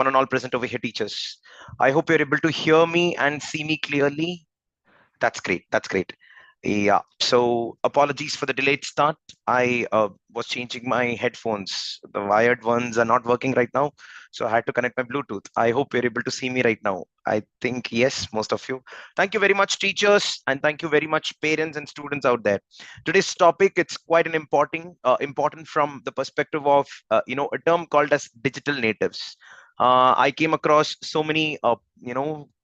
one and all present over here, teachers. I hope you're able to hear me and see me clearly. That's great. That's great. Yeah. So apologies for the delayed start. I was changing my headphones. The wired ones are not working right now. So I had to connect my Bluetooth. I hope you're able to see me right now. I think yes, most of you. Thank you very much, teachers, and thank you very much, parents and students out there. Today's topic, it's quite an important from the perspective of a term called as digital natives. I came across so many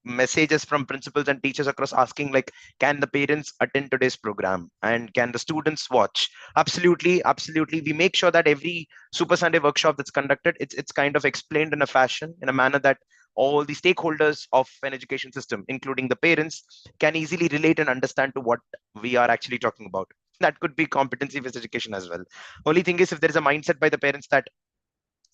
messages from principals and teachers across asking like, can the parents attend today's program and can the students watch? Absolutely, absolutely. We make sure that every Super Sunday workshop that's conducted, it's kind of explained in a fashion, in a manner that all the stakeholders of an education system, including the parents, can easily relate and understand to what we are actually talking about. That could be competency based education as well. Only thing is, if there is a mindset by the parents that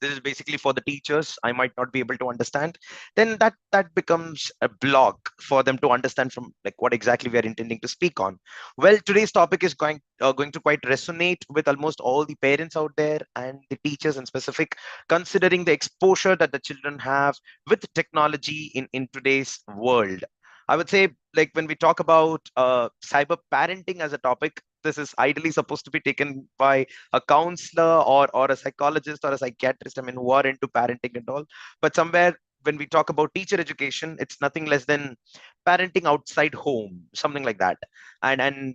this is basically for the teachers, I might not be able to understand, then that becomes a block for them to understand from like what exactly we are intending to speak on. Well, today's topic is going to quite resonate with almost all the parents out there and the teachers in specific, considering the exposure that the children have with technology in today's world. I would say, like, when we talk about cyber parenting as a topic, this is ideally supposed to be taken by a counselor or a psychologist or a psychiatrist, I mean, who are into parenting and all. But somewhere when we talk about teacher education, it's nothing less than parenting outside home, something like that. And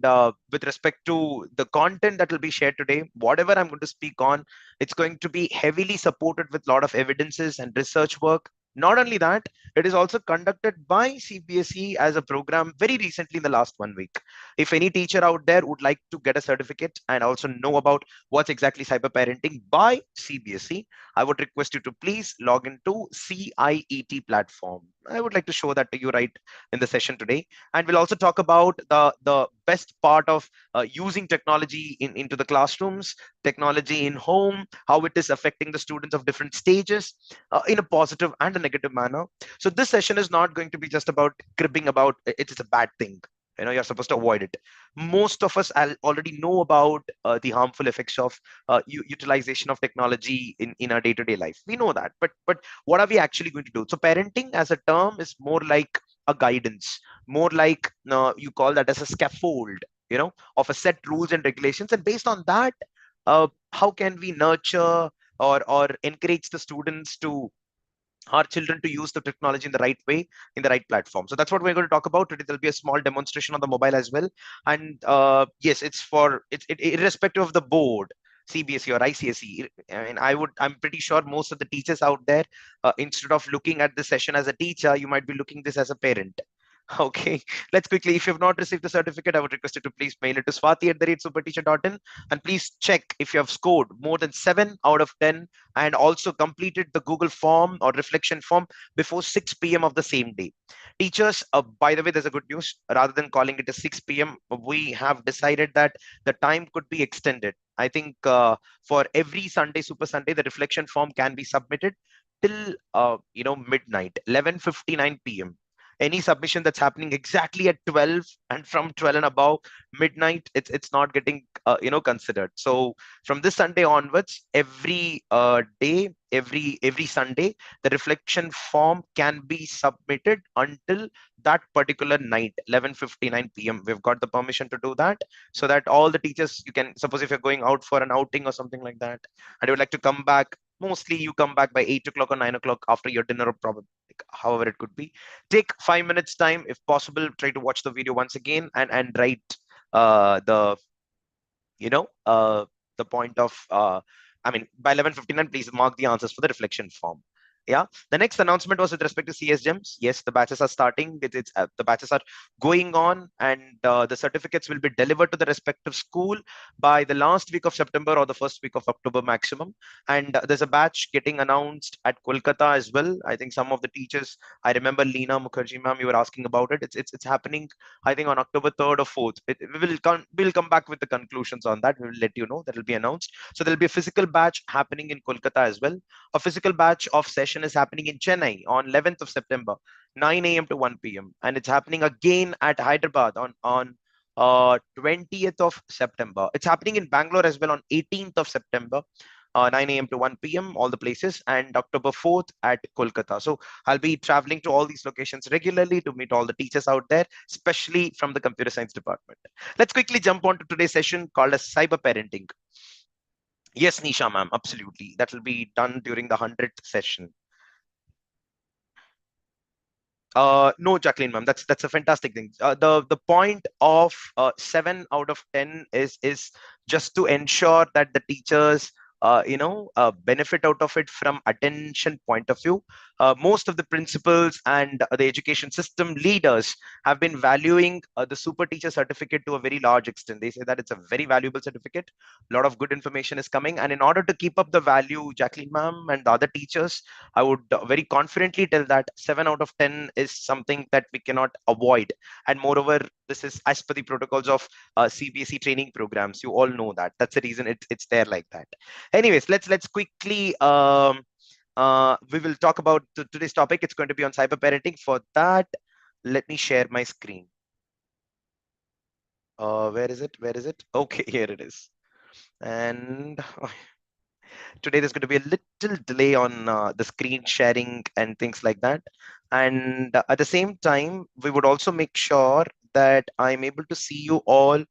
with respect to the content that will be shared today, whatever I'm going to speak on, it's going to be heavily supported with a lot of evidences and research work. Not only that, it is also conducted by CBSE as a program very recently in the last 1 week. If any teacher out there would like to get a certificate and also know about what's exactly cyber parenting by CBSE, I would request you to please log into CIET platform. I would like to show that to you right in the session today. And we'll also talk about the best part of using technology into the classrooms, technology in home, how it is affecting the students of different stages in a positive and a negative manner. So this session is not going to be just about cribbing about it is a bad thing. You're supposed to avoid it. Most of us already know about the harmful effects of utilization of technology in our day-to-day life. We know that, but what are we actually going to do? So parenting as a term is more like a guidance, more like you call that as a scaffold, of a set rules and regulations, and based on that, how can we nurture or encourage the students to our children to use the technology in the right way, in the right platform. So that's what we're going to talk about today. There'll be a small demonstration on the mobile as well. And yes, it's irrespective of the board, CBSE or ICSE. I mean, I'm pretty sure most of the teachers out there, instead of looking at this session as a teacher, you might be looking this as a parent. Okay, let's quickly, if you've not received the certificate, I would request you to please mail it to swati@superteacher.in, and please check if you have scored more than 7 out of 10 and also completed the Google form or reflection form before 6 p.m. of the same day. Teachers, by the way, there's a good news. Rather than calling it a 6 p.m., we have decided that the time could be extended. I think for every Sunday, Super Sunday, the reflection form can be submitted till midnight, 11:59 p.m. Any submission that's happening exactly at 12 and from 12 and above midnight, it's not getting considered. So from this Sunday onwards, every day, every Sunday, the reflection form can be submitted until that particular night, 11:59 p.m. We've got the permission to do that, so that all the teachers, you can suppose if you're going out for an outing or something like that and you would like to come back, mostly you come back by 8 o'clock or 9 o'clock after your dinner, or probably like, however it could be. Take 5 minutes time, if possible, try to watch the video once again and write the you know the point of I mean, by 11:59, please mark the answers for the reflection form. Yeah, the next announcement was with respect to CS gems. Yes, the batches are starting. The batches are going on, and the certificates will be delivered to the respective school by the last week of September or the first week of October maximum. And there's a batch getting announced at Kolkata as well. I think some of the teachers, I remember Leena Mukherjee ma'am, you were asking about it. It's happening, I think, on October 3rd or 4th. We'll come back with the conclusions on that. We will let you know. That will be announced. So there'll be a physical batch happening in Kolkata as well. A physical batch of session is happening in Chennai on 11th of September, 9 a.m. to 1 p.m. And it's happening again at Hyderabad on 20th of September. It's happening in Bangalore as well on 18th of September. 9 a.m. to 1 p.m., all the places, and October 4th at Kolkata. So I'll be traveling to all these locations regularly to meet all the teachers out there, especially from the computer science department. Let's quickly jump on to today's session called as cyber parenting. Yes, Nisha ma'am, absolutely. That will be done during the 100th session. No, Jacqueline, ma'am, that's a fantastic thing. The point of 7 out of 10 is just to ensure that the teachers benefit out of it from attention point of view. Most of the principals and the education system leaders have been valuing the super teacher certificate to a very large extent. They say that it's a very valuable certificate. A lot of good information is coming, and in order to keep up the value, Jacqueline, ma'am, and the other teachers, I would very confidently tell that 7 out of 10 is something that we cannot avoid. And moreover, this is as per the protocols of CBSE training programs. You all know that. That's the reason it's there like that. Anyways, let's quickly we will talk about today's topic. It's going to be on cyber parenting. For that, let me share my screen. Where is it? Where is it? Okay, here it is. And today there's going to be a little delay on the screen sharing and things like that. And at the same time, we would also make sure that I'm able to see you all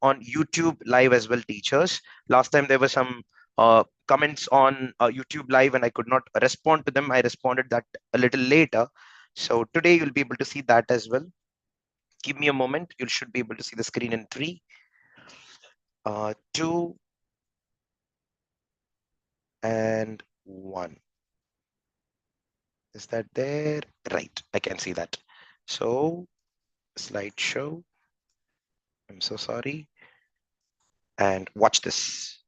on YouTube live as well, teachers. Last time there were some comments on YouTube live and I could not respond to them. I responded that a little later. So today you'll be able to see that as well. Give me a moment. You should be able to see the screen in 3, 2, and 1. Is that there? Right, I can see that. So, slideshow. I'm so sorry. And watch this.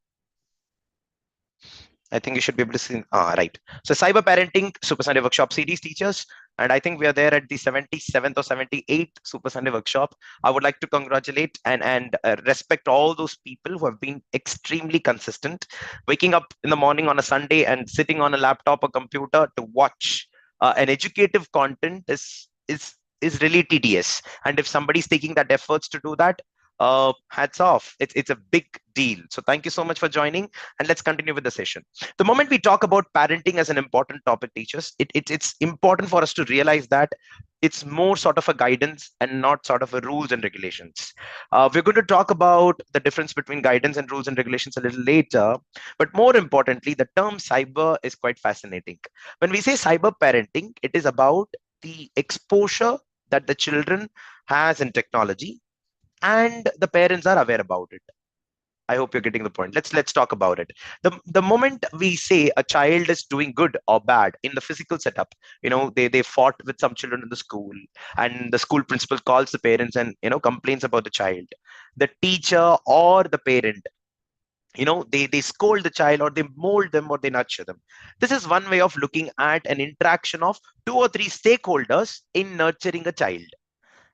I think you should be able to see. Right. So cyber parenting Super Sunday workshop series, teachers. And I think we are there at the 77th or 78th Super Sunday workshop. I would like to congratulate and respect all those people who have been extremely consistent, waking up in the morning on a Sunday and sitting on a laptop or computer to watch an educative content is really tedious. And if somebody's taking that efforts to do that, hats off. It's a big deal. So thank you so much for joining, and let's continue with the session. The moment we talk about parenting as an important topic, teachers, it's important for us to realize that it's more sort of a guidance and not sort of a rules and regulations. We're going to talk about the difference between guidance and rules and regulations a little later, but more importantly, the term cyber is quite fascinating. When we say cyber parenting, it is about the exposure that the children has in technology, and the parents are aware about it. I hope you're getting the point. Let's talk about it. The moment we say a child is doing good or bad in the physical setup, they fought with some children in the school, and the school principal calls the parents and complains about the child. The teacher or the parent, they scold the child, or they mold them, or they nurture them. This is one way of looking at an interaction of 2 or 3 stakeholders in nurturing a child.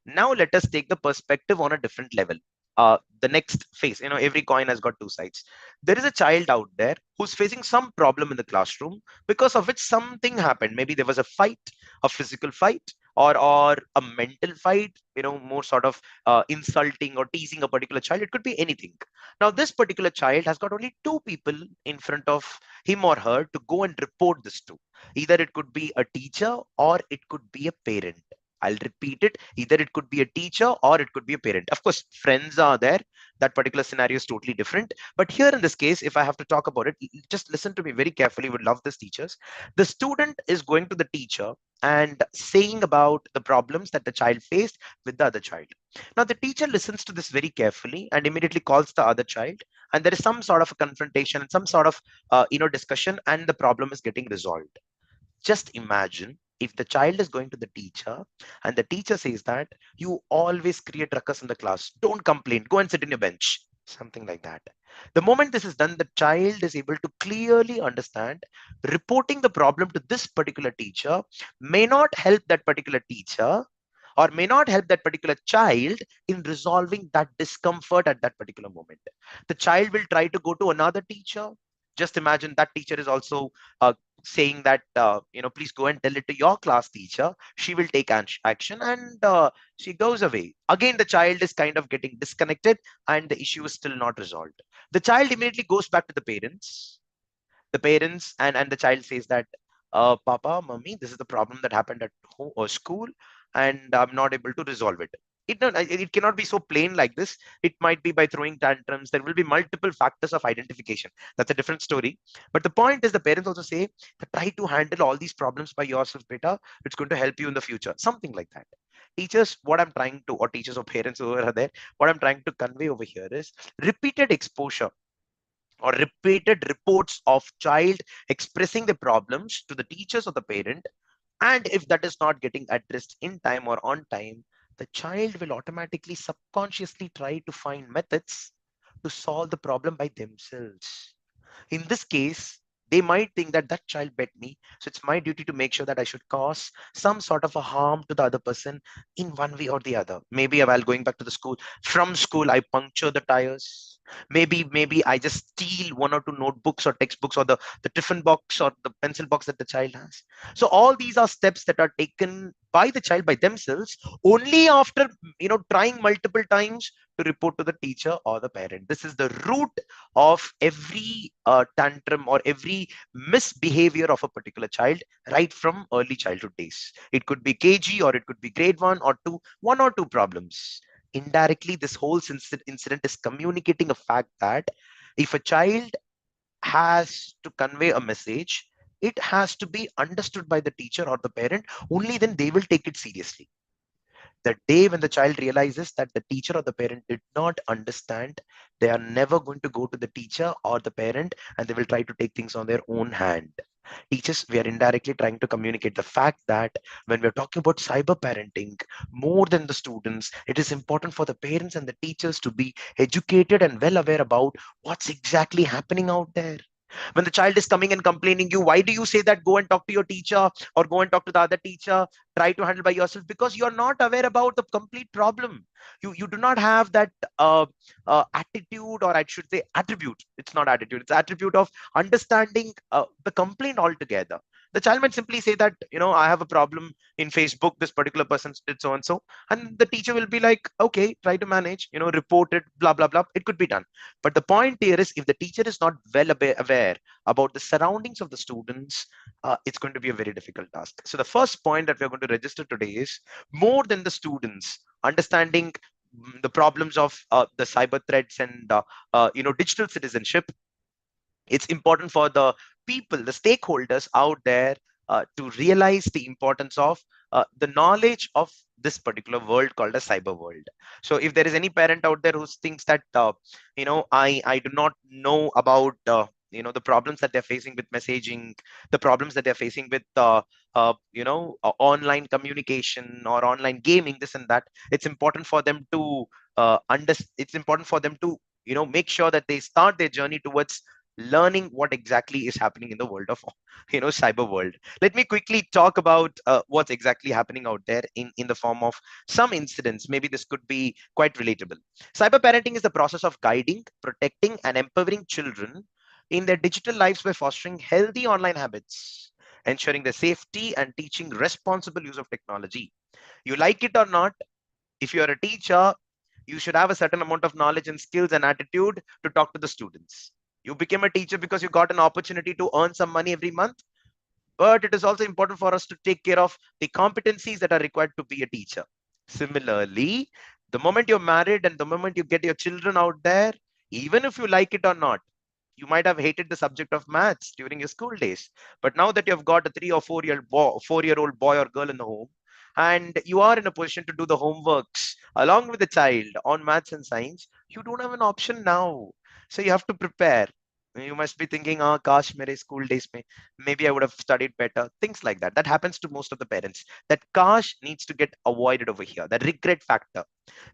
Now let us take the perspective on a different level. The next phase, every coin has got 2 sides. There is a child out there who's facing some problem in the classroom because of which something happened. Maybe there was a fight, a physical fight, or a mental fight, more sort of insulting or teasing a particular child. It could be anything. Now, this particular child has got only 2 people in front of him or her to go and report this to. Either it could be a teacher or it could be a parent. I'll repeat it. Either it could be a teacher or it could be a parent. Of course, friends are there. That particular scenario is totally different. But here in this case, if I have to talk about it, just listen to me very carefully. Would love this, teachers. The student is going to the teacher and saying about the problems that the child faced with the other child. Now, the teacher listens to this very carefully and immediately calls the other child. And there is some sort of a confrontation and some sort of discussion, and the problem is getting resolved. Just imagine if the child is going to the teacher and the teacher says that you always create ruckus in the class, don't complain, go and sit in your bench, something like that. The moment this is done, the child is able to clearly understand reporting the problem to this particular teacher may not help that particular teacher, or may not help that particular child in resolving that discomfort at that particular moment. The child will try to go to another teacher. Just imagine that teacher is also saying that, please go and tell it to your class teacher. She will take action, and she goes away. Again, the child is kind of getting disconnected and the issue is still not resolved. The child immediately goes back to the parents The parents and the child says that, Papa, Mummy, this is the problem that happened at home or school, and I'm not able to resolve it. It cannot be so plain like this. It might be by throwing tantrums. There will be multiple factors of identification. That's a different story. But the point is, the parents also say that try to handle all these problems by yourself, beta. It's going to help you in the future. Something like that. Teachers, what I'm trying to, or teachers or parents who are there, what I'm trying to convey over here is repeated exposure or repeated reports of child expressing the problems to the teachers or the parent, and if that is not getting addressed in time or on time, the child will automatically subconsciously try to find methods to solve the problem by themselves. In this case, they might think that that child bet me, so it's my duty to make sure that I should cause some sort of a harm to the other person in one way or the other. Maybe while going back to the school, from school, I puncture the tires. Maybe I just steal one or two notebooks or textbooks or the tiffin box or the pencil box that the child has. So all these are steps that are taken by the child by themselves only after trying multiple times to report to the teacher or the parent. This is the root of every tantrum or every misbehavior of a particular child right from early childhood days. It could be KG or it could be grade one or two problems. Indirectly, this whole incident is communicating a fact that if a child has to convey a message, it has to be understood by the teacher or the parent. Only then they will take it seriously. The day when the child realizes that the teacher or the parent did not understand, they are never going to go to the teacher or the parent, and they will try to take things on their own hand. Teachers, we are indirectly trying to communicate the fact that when we're talking about cyber parenting, more than the students, it is important for the parents and the teachers to be educated and well aware about what's exactly happening out there. When the child is coming and complaining you, why do you say that go and talk to your teacher or go and talk to the other teacher, try to handle by yourself? Because you're not aware about the complete problem. You do not have that attitude, or I should say attribute. It's not attitude, it's attribute of understanding the complaint altogether. The child might simply say that, I have a problem in Facebook, this particular person did so and so, and the teacher will be like, okay, try to manage, report it, blah blah blah, it could be done. But the point here is, if the teacher is not well aware about the surroundings of the students, it's going to be a very difficult task. So the first point that we're going to register today is, more than the students understanding the problems of the cyber threats and digital citizenship, it's important for the people, the stakeholders out there, to realize the importance of the knowledge of this particular world called a cyber world. So if there is any parent out there who thinks that, I do not know about the problems that they're facing with messaging, the problems that they're facing with online communication or online gaming, this and that, it's important for them to it's important for them to make sure that they start their journey towards learning what exactly is happening in the world of cyber world. Let me quickly talk about what's exactly happening out there in the form of some incidents. Maybe this could be quite relatable. Cyber parenting is the process of guiding, protecting, and empowering children in their digital lives by fostering healthy online habits, ensuring their safety, and teaching responsible use of technology. You like it or not, if you're a teacher, you should have a certain amount of knowledge and skills and attitude to talk to the students. You became a teacher because you got an opportunity to earn some money every month, but it is also important for us to take care of the competencies that are required to be a teacher. Similarly, the moment you're married and the moment you get your children out there, even if you like it or not, you might have hated the subject of maths during your school days, but now that you've got a 4-year-old boy or girl in the home, and you are in a position to do the homeworks along with the child on maths and science, you don't have an option now. So you have to prepare. You must be thinking, oh gosh, mere school days mein maybe I would have studied better. Things like that. That happens to most of the parents. That gosh needs to get avoided over here. That regret factor.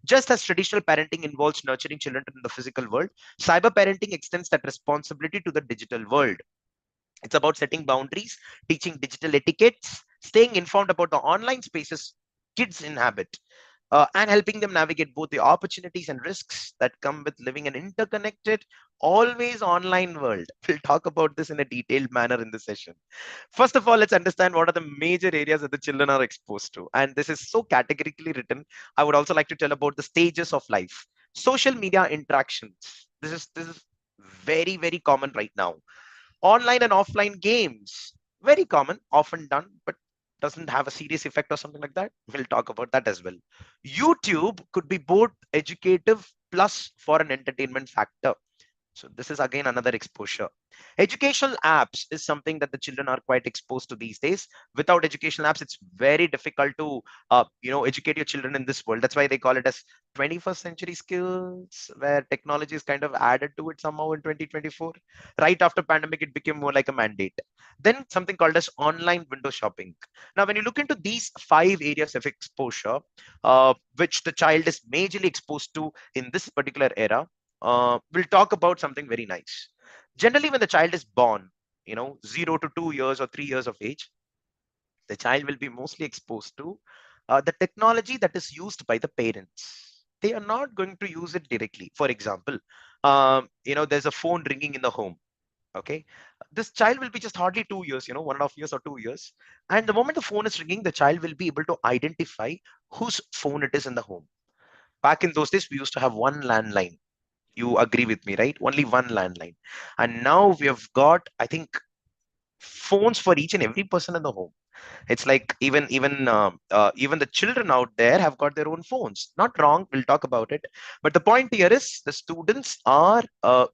Just as traditional parenting involves nurturing children in the physical world, cyber parenting extends that responsibility to the digital world. It's about setting boundaries, teaching digital etiquettes, staying informed about the online spaces kids inhabit, and helping them navigate both the opportunities and risks that come with living an interconnected, always online world. We'll talk about this in a detailed manner in the session. First of all, let's understand what are the major areas that the children are exposed to. And this is so categorically written. I would also like to tell about the stages of life. Social media interactions. This is very, very common right now. Online and offline games, very common, often done, but doesn't have a serious effect or something like that. We'll talk about that as well. YouTube could be both educative plus for an entertainment factor. So this is again another exposure. Educational apps is something that the children are quite exposed to these days. Without educational apps, it's very difficult to educate your children in this world. That's why they call it as 21st century skills, where technology is kind of added to it somehow in 2024. Right after pandemic, it became more like a mandate. Then something called as online window shopping. Now, when you look into these five areas of exposure, which the child is majorly exposed to in this particular era, we'll talk about something very nice. Generally, when the child is born, 0 to 2 years or 3 years of age, the child will be mostly exposed to the technology that is used by the parents. They are not going to use it directly. For example, there's a phone ringing in the home. Okay, this child will be just hardly 2 years, 1.5 years or 2 years, and the moment the phone is ringing, the child will be able to identify whose phone it is in the home. Back in those days, we used to have one landline. You agree with me, right? Only one landline. And now we have got, I think, phones for each and every person in the home. It's like even the children out there have got their own phones. Not wrong. We'll talk about it. But the point here is the students are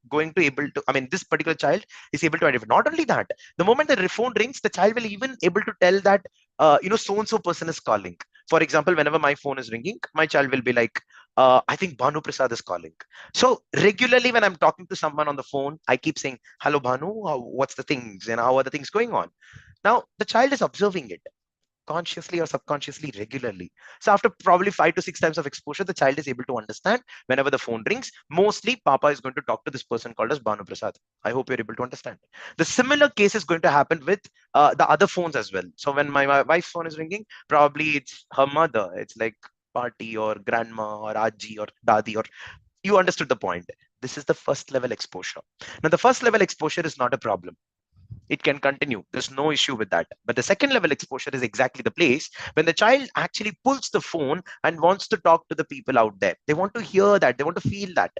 going to able to. I mean, this particular child is able to identify. Not only that, the moment the phone rings, the child will even able to tell that so and so person is calling. For example, whenever my phone is ringing, my child will be like, I think Bhanu Prasad is calling. So regularly, when I'm talking to someone on the phone, I keep saying, "Hello, Bhanu. What's the things and how are the things going on?" Now the child is observing it consciously or subconsciously regularly. So after probably 5 to 6 times of exposure, the child is able to understand whenever the phone rings, mostly Papa is going to talk to this person called as Bhanu Prasad. I hope you're able to understand. The similar case is going to happen with the other phones as well. So when my wife's phone is ringing, probably it's her mother. It's like Party or grandma or Aji or Dadi, or you understood the point. This is the first level exposure. Now, the first level exposure is not a problem. It can continue. There's no issue with that. But the second level exposure is exactly the place when the child actually pulls the phone and wants to talk to the people out there. They want to hear that. They want to feel that.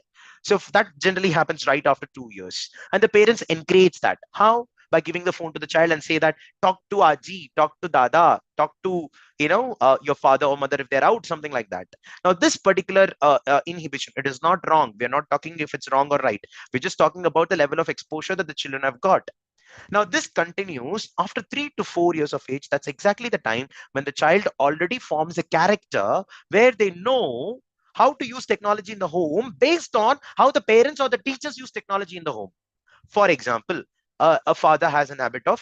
So that generally happens right after 2 years. And the parents encourage that. How? By giving the phone to the child and say that, talk to Aji, talk to Dada, talk to, your father or mother if they're out, something like that. Now, this particular inhibition, it is not wrong. We're not talking if it's wrong or right. We're just talking about the level of exposure that the children have got. Now, this continues after 3 to 4 years of age. That's exactly the time when the child already forms a character where they know how to use technology in the home based on how the parents or the teachers use technology in the home. For example, a father has an habit of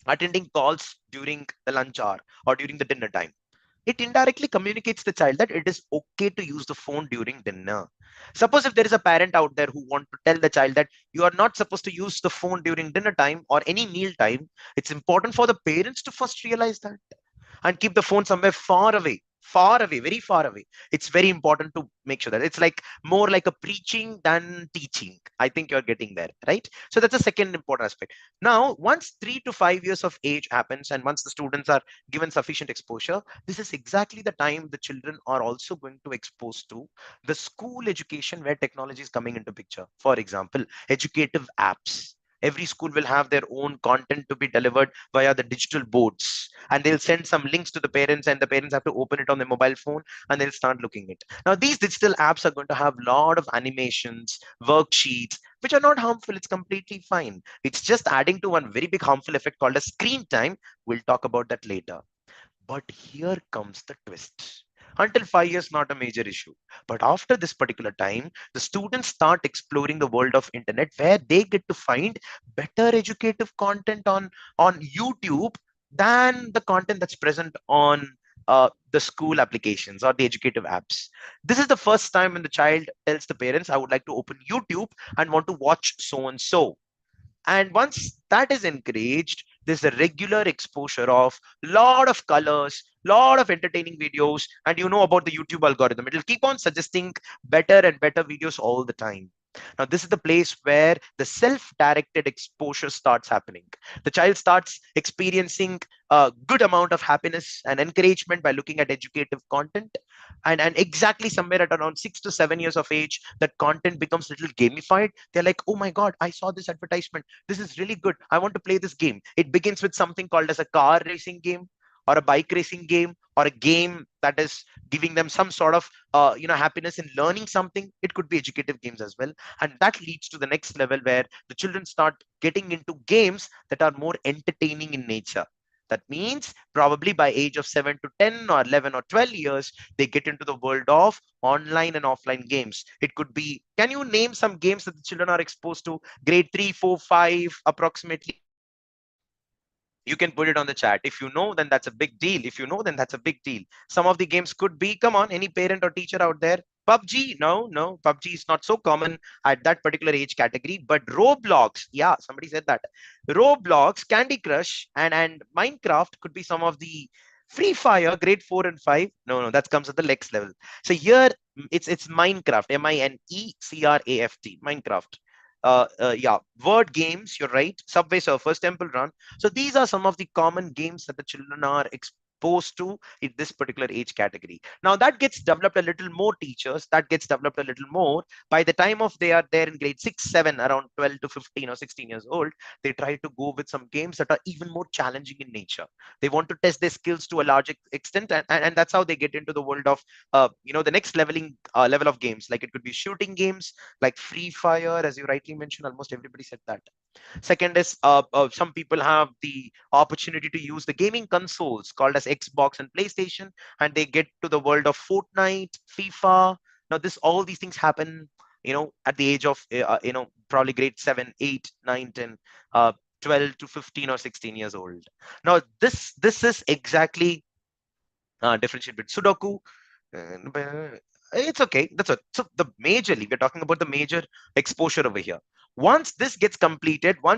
attending calls during the lunch hour or during the dinner time. It indirectly communicates the child that it is okay to use the phone during dinner. Suppose if there is a parent out there who want to tell the child that you are not supposed to use the phone during dinner time or any meal time, it's important for the parents to first realize that and keep the phone somewhere far away, very far away. It's very important to make sure that it's like more like a preaching than teaching. I think you're getting there, right? So that's a second important aspect. Now, once 3 to 5 years of age happens and once the students are given sufficient exposure, this is exactly the time the children are also going to expose to the school education where technology is coming into picture. For example, educative apps. Every school will have their own content to be delivered via the digital boards, and they'll send some links to the parents, and the parents have to open it on their mobile phone and they'll start looking it. Now, these digital apps are going to have a lot of animations, worksheets, which are not harmful. It's completely fine. It's just adding to one very big harmful effect called a screen time. We'll talk about that later. But here comes the twist. Until 5 years, not a major issue. But after this particular time, the students start exploring the world of internet where they get to find better educative content on YouTube than the content that's present on the school applications or the educative apps. This is the first time when the child tells the parents, I would like to open YouTube and want to watch so and so. And once that is encouraged, there's a regular exposure of lot of colors, lot of entertaining videos, and you know about the YouTube algorithm. It'll keep on suggesting better and better videos all the time. Now, this is the place where the self-directed exposure starts happening. The child starts experiencing a good amount of happiness and encouragement by looking at educative content. And exactly somewhere at around 6 to 7 years of age, that content becomes a little gamified. They're like, oh my god, I saw this advertisement, this is really good, I want to play this game. It begins with something called as a car racing game, or a bike racing game, or a game that is giving them some sort of happiness in learning something. It could be educative games as well. And that leads to the next level, where the children start getting into games that are more entertaining in nature. That means probably by age of 7 to 10 or 11 or 12 years, they get into the world of online and offline games. It could be, can you name some games that the children are exposed to? Grade 3, 4, 5, approximately. You can put it on the chat. If you know, then that's a big deal. If you know, then that's a big deal. Some of the games could be, come on, any parent or teacher out there. PUBG, no, PUBG is not so common at that particular age category. But Roblox, yeah, somebody said that. Roblox, Candy Crush, and Minecraft could be some of the Free Fire, grade 4 and 5. No, that comes at the next level. So here, it's Minecraft, Minecraft, Minecraft. Yeah, word games, you're right. Subway Surfers, Temple Run. So these are some of the common games that the children are exposed to in this particular age category. Now that gets developed a little more, teachers, that gets developed a little more by the time of they are there in grade 6, 7, around 12 to 15 or 16 years old. They try to go with some games that are even more challenging in nature. They want to test their skills to a large extent, and that's how they get into the world of the next level of games. Like it could be shooting games like Free Fire, as you rightly mentioned. Almost everybody said that. Second is, some people have the opportunity to use the gaming consoles called as Xbox and PlayStation, and they get to the world of Fortnite, FIFA. Now, all these things happen, at the age of, probably grade 7, 8, 9, 10, 12 to 15 or 16 years old. Now, this is exactly differentiate between Sudoku. It's okay. That's it. So we're talking about the major exposure over here. Once this gets completed, by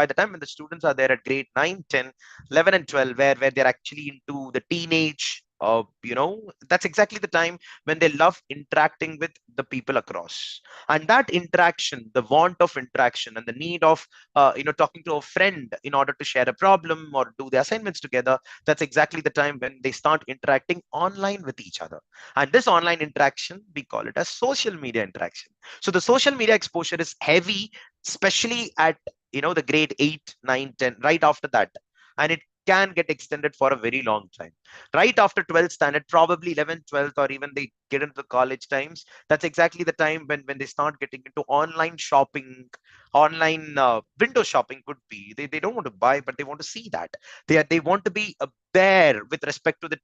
the time when the students are there at grade 9, 10, 11, and 12, where they're actually into the teenage, that's exactly the time when they love interacting with the people across. And that interaction, the want of interaction and the need of, talking to a friend in order to share a problem or do the assignments together, that's exactly the time when they start interacting online with each other. And this online interaction, we call it as social media interaction. So the social media exposure is heavy, especially at, the grade 8, 9, 10, right after that. And it can get extended for a very long time. Right after 12th standard, probably 11th, 12th, or even they get into the college times, that's exactly the time when they start getting into online shopping. Online window shopping could be, they don't want to buy, but they want to see that. They want to be there with respect to the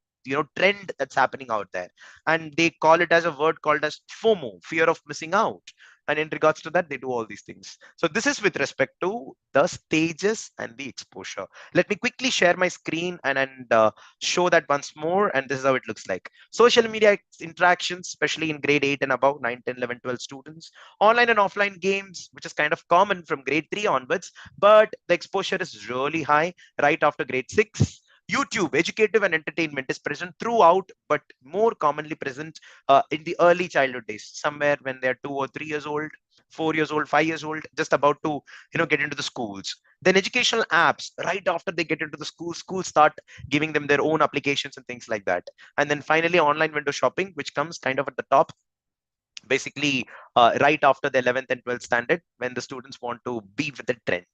trend that's happening out there. And they call it as a word called as FOMO, fear of missing out. And in regards to that, they do all these things. So this is with respect to the stages and the exposure. Let me quickly share my screen and show that once more. And this is how it looks like. Social media interactions, especially in grade 8 and above, 9, 10, 11, 12 students. Online and offline games, which is kind of common from grade 3 onwards, but the exposure is really high right after grade 6. YouTube, educative and entertainment, is present throughout, but more commonly present in the early childhood days, somewhere when they're 2 or 3 years old, 4 years old, 5 years old, just about to get into the schools. Then educational apps, right after they get into the schools start giving them their own applications and things like that. And then finally, online window shopping, which comes kind of at the top, basically right after the 11th and 12th standard, when the students want to be with the trend.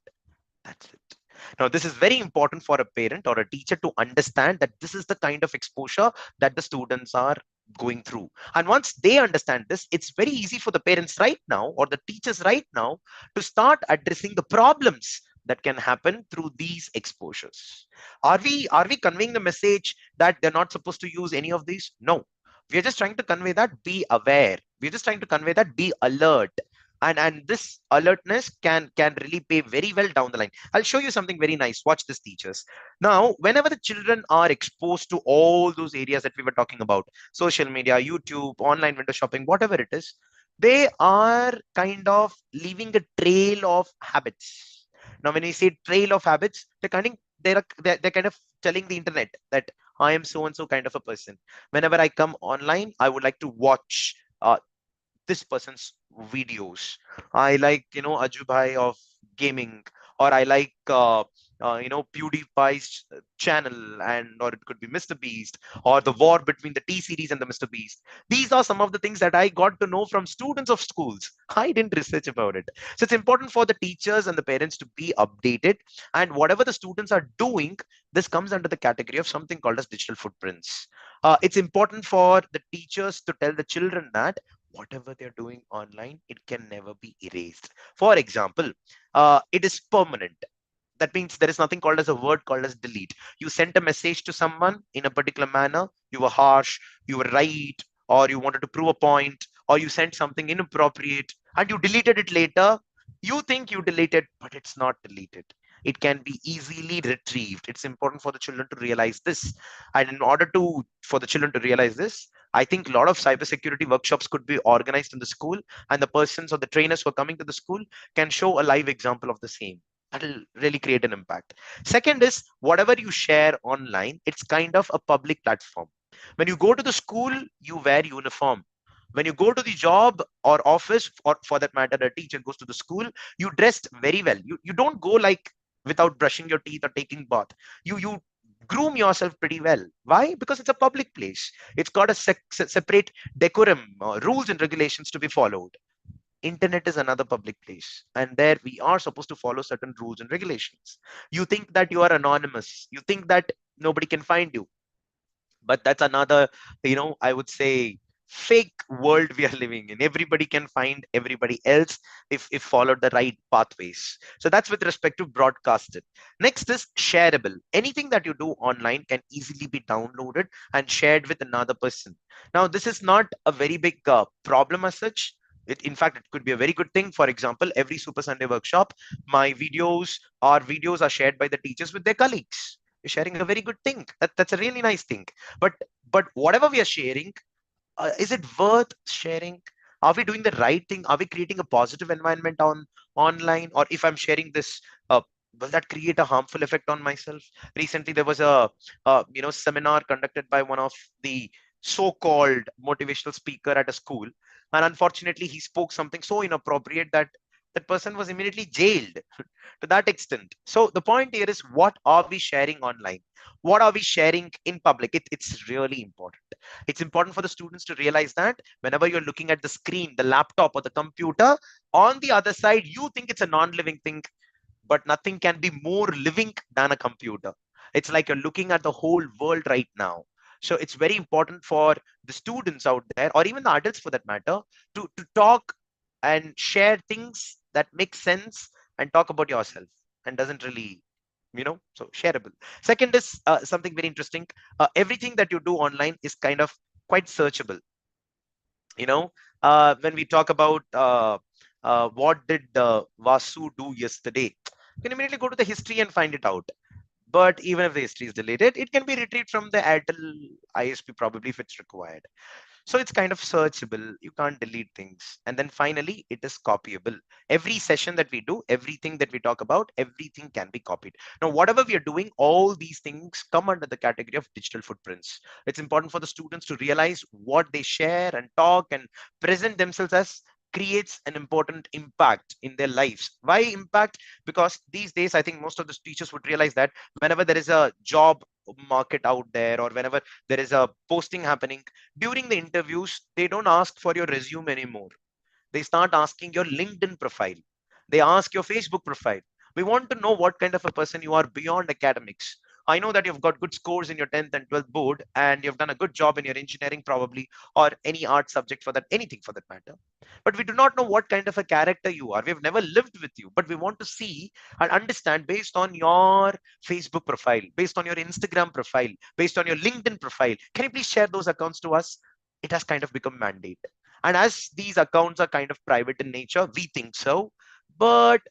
That's it. Now, this is very important for a parent or a teacher to understand that this is the kind of exposure that the students are going through. And once they understand this, it's very easy for the parents right now or the teachers right now to start addressing the problems that can happen through these exposures. Are we conveying the message that they're not supposed to use any of these? No. We are just trying to convey that be aware. We're just trying to convey that be alert, and this alertness can really pay very well down the line. I'll show you something very nice. Watch this, teachers. Now, whenever the children are exposed to all those areas that we were talking about, social media, YouTube, online window shopping, whatever it is, they are kind of leaving a trail of habits. Now, when we say trail of habits, they're kind of telling the internet that I am so and so kind of a person. Whenever I come online, I would like to watch this person's videos. I like, Ajubhai of gaming, or I like PewDiePie's channel, or it could be Mr. Beast, or the war between the T series and the Mr. Beast. These are some of the things that I got to know from students of schools. I didn't research about it. So it's important for the teachers and the parents to be updated. And whatever the students are doing, this comes under the category of something called as digital footprints. It's important for the teachers to tell the children that whatever they're doing online, it can never be erased. For example, it is permanent. That means there is nothing called as a word called as delete. You sent a message to someone in a particular manner, you were harsh, you were right, or you wanted to prove a point, or you sent something inappropriate and you deleted it later. You think you deleted, but it's not deleted. It can be easily retrieved. It's important for the children to realize this. And in order to for the children to realize this, I think a lot of cybersecurity workshops could be organized in the school, and the persons or the trainers who are coming to the school can show a live example of the same. That'll really create an impact. Second is, whatever you share online, it's kind of a public platform. When you go to the school, you wear uniform. When you go to the job or office, or for that matter, a teacher goes to the school, you dressed very well. You don't go like without brushing your teeth or taking bath. You groom yourself pretty well. Why? Because it's a public place. It's got a separate decorum, rules and regulations to be followed. Internet is another public place, and there we are supposed to follow certain rules and regulations. You think that you are anonymous, you think that nobody can find you, but that's another, I would say, fake world we are living in. Everybody can find everybody else if followed the right pathways. So that's with respect to broadcasted. Next is shareable. Anything that you do online can easily be downloaded and shared with another person. Now this is not a very big problem as such. In fact, it could be a very good thing. For example, every Super Sunday workshop, my videos or videos are shared by the teachers with their colleagues. You're sharing a very good thing. That's a really nice thing. but but whatever we are sharing, is it worth sharing? Are we doing the right thing? Are we creating a positive environment on online? Or if I'm sharing this, will that create a harmful effect on myself? Recently there was a seminar conducted by one of the so-called motivational speaker at a school, and unfortunately he spoke something so inappropriate that that person was immediately jailed to that extent. So the point here is, what are we sharing online? What are we sharing in public? It's really important. It's important for the students to realize that whenever you're looking at the screen, the laptop or the computer, on the other side, you think it's a non-living thing, but nothing can be more living than a computer. It's like you're looking at the whole world right now. So it's very important for the students out there, or even the adults for that matter, to talk and share things that make sense, and talk about yourself and doesn't really, so shareable. Second is something very interesting. Everything that you do online is kind of quite searchable. you know when we talk about what did Vasu do yesterday, you can immediately go to the history and find it out. But even if the history is deleted, it can be retrieved from the Airtel ISP probably if it's required. So it's kind of searchable. You can't delete things. And then finally, it is copyable. Every session that we do, everything that we talk about, everything can be copied. Now, whatever we are doing, all these things come under the category of digital footprints. It's important for the students to realize what they share and talk and present themselves as creates an important impact in their lives. Why impact? Because these days, I think most of the teachers would realize that whenever there is a job market out there, or whenever there is a posting happening, during the interviews, they don't ask for your resume anymore. They start asking your LinkedIn profile. They ask your Facebook profile. We want to know what kind of a person you are beyond academics. I know that you've got good scores in your 10th and 12th board, and you've done a good job in your engineering, probably, or any art subject for that, anything for that matter. But we do not know what kind of a character you are. We've never lived with you, but we want to see and understand based on your Facebook profile, based on your Instagram profile, based on your LinkedIn profile. Can you please share those accounts to us? It has kind of become mandate. And as these accounts are kind of private in nature, we think so. But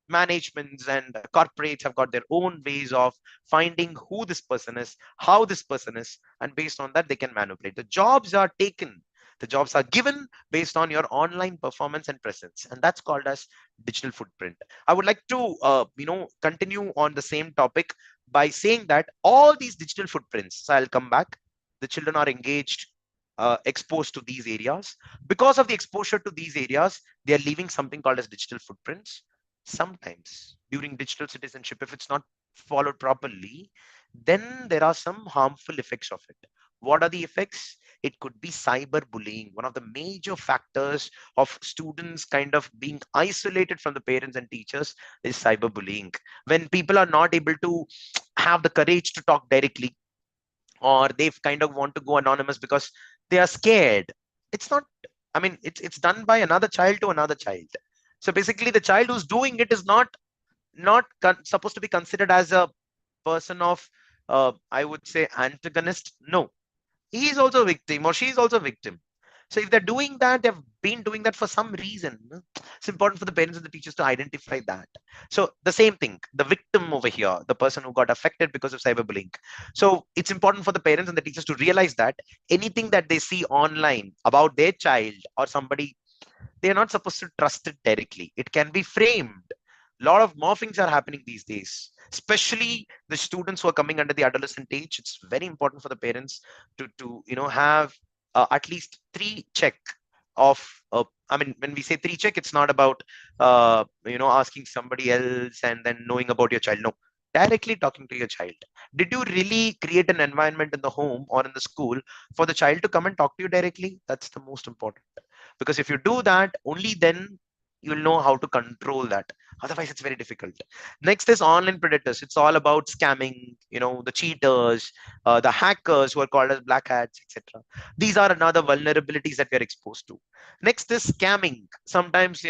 managements and corporates have got their own ways of finding who this person is, how this person is, and based on that, they can manipulate. The jobs are taken, the jobs are given based on your online performance and presence, and that's called as digital footprint. I would like to, continue on the same topic by saying that all these digital footprints, so I'll come back, the children are engaged, exposed to these areas. Because of the exposure to these areas, they are leaving something called as digital footprints. Sometimes during digital citizenship, if it's not followed properly, then there are some harmful effects of it. What are the effects? It could be cyberbullying. One of the major factors of students kind of being isolated from the parents and teachers is cyberbullying. When people are not able to have the courage to talk directly, or they kind of want to go anonymous because they are scared. It's not, I mean, it's done by another child to another child. So basically the child who's doing it is not supposed to be considered as a person of I would say antagonist. No, he is also a victim or she is also a victim. So if they're doing that, they've been doing that for some reason. It's important for the parents and the teachers to identify that. So the same thing, the victim over here, the person who got affected because of cyberbullying. So it's important for the parents and the teachers to realize that anything that they see online about their child or somebody, they are not supposed to trust it directly. It can be framed. A lot of morphings are happening these days, especially the students who are coming under the adolescent age. It's very important for the parents to have at least three check of I mean, when we say three check, it's not about asking somebody else and then knowing about your child. No, directly talking to your child. Did you really create an environment in the home or in the school for the child to come and talk to you directly? That's the most important, because if you do that, only then you'll know how to control that. Otherwise it's very difficult. Next is online predators. It's all about scamming, the cheaters, the hackers who are called as black hats, etc. These are another vulnerabilities that we are exposed to. Next is scamming. Sometimes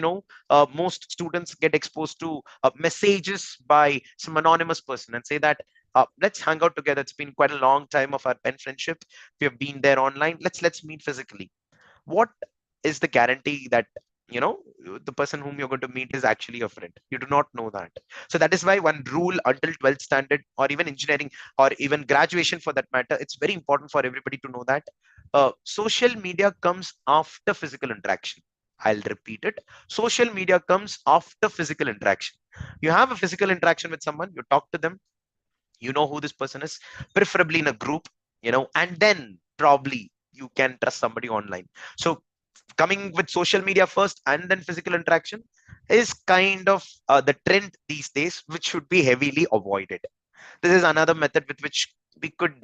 most students get exposed to messages by some anonymous person and say that let's hang out together. It's been quite a long time of our pen friendship. We have been there online. Let's meet physically. What is the guarantee that you know the person whom you're going to meet is actually your friend? You do not know that. So that is why one rule until 12th standard, or even engineering, or even graduation for that matter, it's very important for everybody to know that social media comes after physical interaction. I'll repeat it. Social media comes after physical interaction. You have a physical interaction with someone, you talk to them, you know who this person is, preferably in a group, and then probably you can trust somebody online. So coming with social media first and then physical interaction is kind of the trend these days, which should be heavily avoided. This is another method with which we could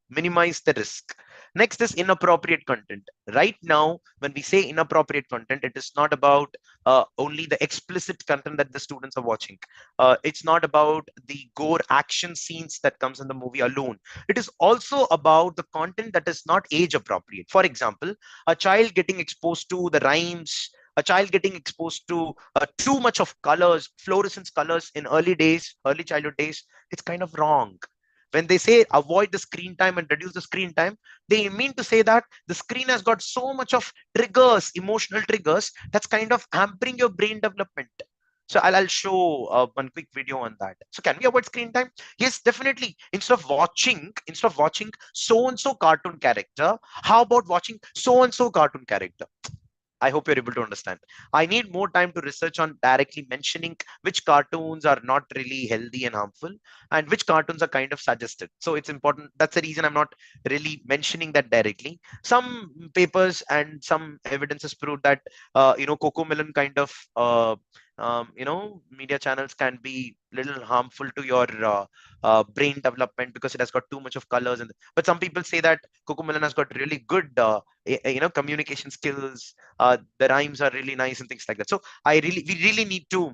minimize the risk. Next is inappropriate content. Right now when we say inappropriate content, it is not about only the explicit content that the students are watching. It's not about the gore action scenes that comes in the movie alone. It is also about the content that is not age appropriate. For example, a child getting exposed to the rhymes, a child getting exposed to too much of colors, fluorescence colors in early childhood days. It's kind of wrong. When they say avoid the screen time and reduce the screen time, they mean to say that the screen has got so much of triggers, emotional triggers, that's kind of hampering your brain development. So I'll show one quick video on that. So can we avoid screen time? Yes, definitely. Instead of watching so and so cartoon character, how about watching so and so cartoon character? I hope you're able to understand. I need more time to research on directly mentioning which cartoons are not really healthy and harmful and which cartoons are kind of suggested. So it's important. That's the reason I'm not really mentioning that directly. Some papers and some evidences prove that, Coco Melon kind of, media channels can be little harmful to your brain development because it has got too much of colors. But some people say that Coco Melon has got really good, communication skills, the rhymes are really nice and things like that. So we really need to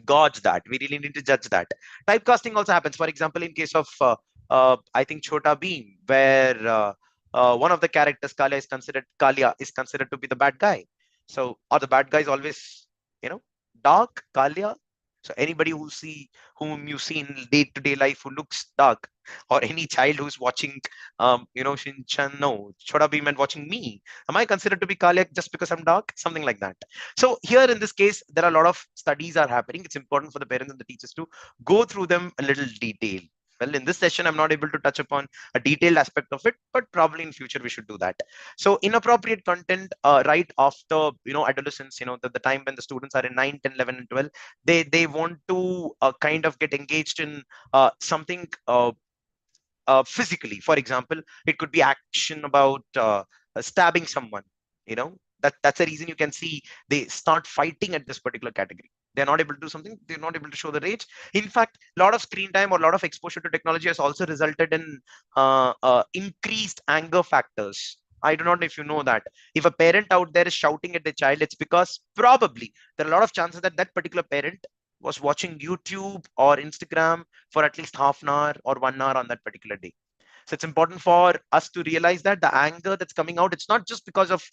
gauge that. We really need to judge that. Typecasting also happens. For example, in case of I think Chota Beam, where one of the characters, Kalia is considered to be the bad guy. So are the bad guys always, you know, dark, Kalia? So anybody whom you see in day-to-day life who looks dark, or any child who's watching, Shinchan, no, Chota Beam and watching me, am I considered to be Kalia just because I'm dark? Something like that. So here in this case, there are a lot of studies are happening. It's important for the parents and the teachers to go through them a little detail. Well, in this session, I'm not able to touch upon a detailed aspect of it, but probably in future we should do that. So inappropriate content right after, adolescence, the time when the students are in 9, 10, 11, and 12, they want to kind of get engaged in something physically. For example, it could be action about stabbing someone. That's the reason you can see they start fighting at this particular category. They're not able to do something. They're not able to show the rage. In fact, a lot of screen time or a lot of exposure to technology has also resulted in increased anger factors. I do not know if you know that. If a parent out there is shouting at the child, it's because probably there are a lot of chances that that particular parent was watching YouTube or Instagram for at least half an hour or 1 hour on that particular day. So it's important for us to realize that the anger that's coming out, it's not just because of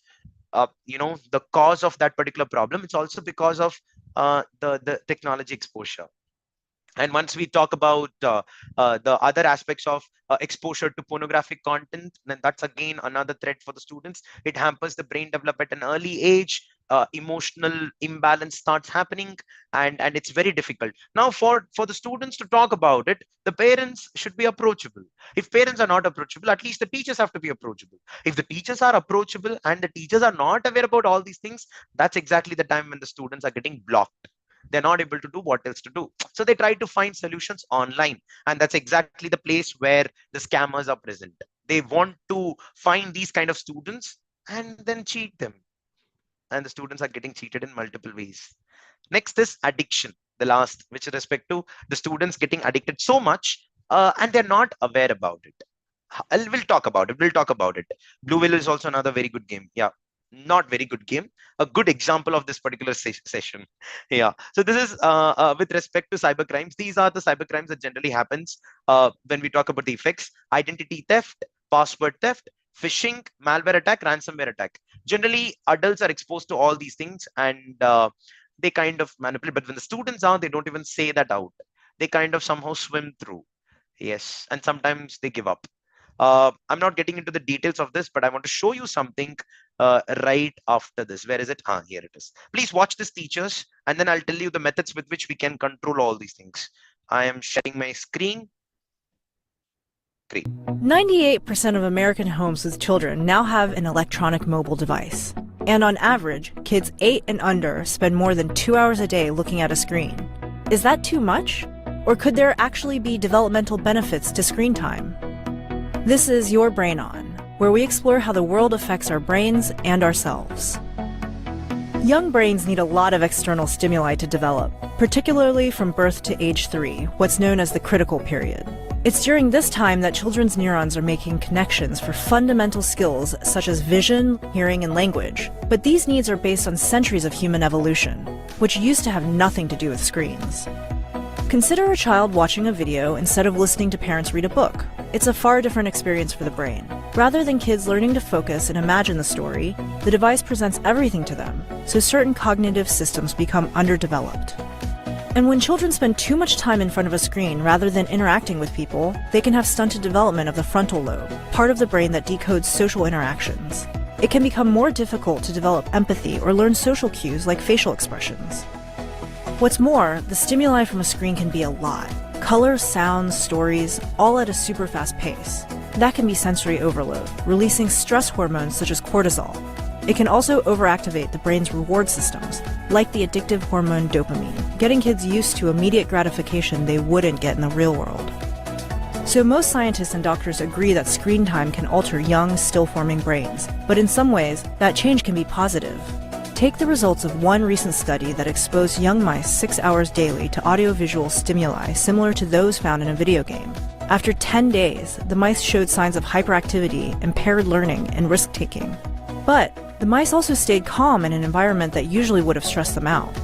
the cause of that particular problem. It's also because of the technology exposure. And once we talk about the other aspects of exposure to pornographic content, then that's again another threat for the students. It hampers the brain development at an early age. Emotional imbalance starts happening, and it's very difficult. Now, for the students to talk about it, the parents should be approachable. If parents are not approachable, at least the teachers have to be approachable. If the teachers are approachable and the teachers are not aware about all these things, that's exactly the time when the students are getting blocked. They're not able to do what else to do, so they try to find solutions online, and that's exactly the place where the scammers are present. They want to find these kind of students and then cheat them, and the students are getting cheated in multiple ways. Next is addiction, the last, which is respect to the students getting addicted so much, and they're not aware about it. We'll talk about it. We'll talk about it. Blue Whale is also another very good game. Yeah, not very good game. A good example of this particular session. Yeah. So this is with respect to cyber crimes. These are the cyber crimes that generally happens when we talk about the effects: identity theft, password theft, phishing, malware attack, ransomware attack. Generally, adults are exposed to all these things, and they kind of manipulate. But when the students are, they don't even say that out. They kind of somehow swim through. Yes, and sometimes they give up. I'm not getting into the details of this, but I want to show you something right after this. Where is it? Here it is. Please watch this, teachers, and then I'll tell you the methods with which we can control all these things. I am sharing my screen. Great. 98% of American homes with children now have an electronic mobile device. And on average, kids 8 and under spend more than 2 hours a day looking at a screen. Is that too much? Or could there actually be developmental benefits to screen time? This is Your Brain On, where we explore how the world affects our brains and ourselves. Young brains need a lot of external stimuli to develop, particularly from birth to age 3, what's known as the critical period. It's during this time that children's neurons are making connections for fundamental skills such as vision, hearing, and language. But these needs are based on centuries of human evolution, which used to have nothing to do with screens. Consider a child watching a video instead of listening to parents read a book. It's a far different experience for the brain. Rather than kids learning to focus and imagine the story, the device presents everything to them, so certain cognitive systems become underdeveloped. And when children spend too much time in front of a screen rather than interacting with people, they can have stunted development of the frontal lobe, part of the brain that decodes social interactions. It can become more difficult to develop empathy or learn social cues like facial expressions. What's more, the stimuli from a screen can be a lot. Color, sounds, stories, all at a super fast pace. That can be sensory overload, releasing stress hormones such as cortisol. It can also overactivate the brain's reward systems, like the addictive hormone dopamine, getting kids used to immediate gratification they wouldn't get in the real world. So most scientists and doctors agree that screen time can alter young, still-forming brains, but in some ways, that change can be positive. Take the results of one recent study that exposed young mice 6 hours daily to audiovisual stimuli similar to those found in a video game. After 10 days, the mice showed signs of hyperactivity, impaired learning, and risk-taking. But the mice also stayed calm in an environment that usually would have stressed them out.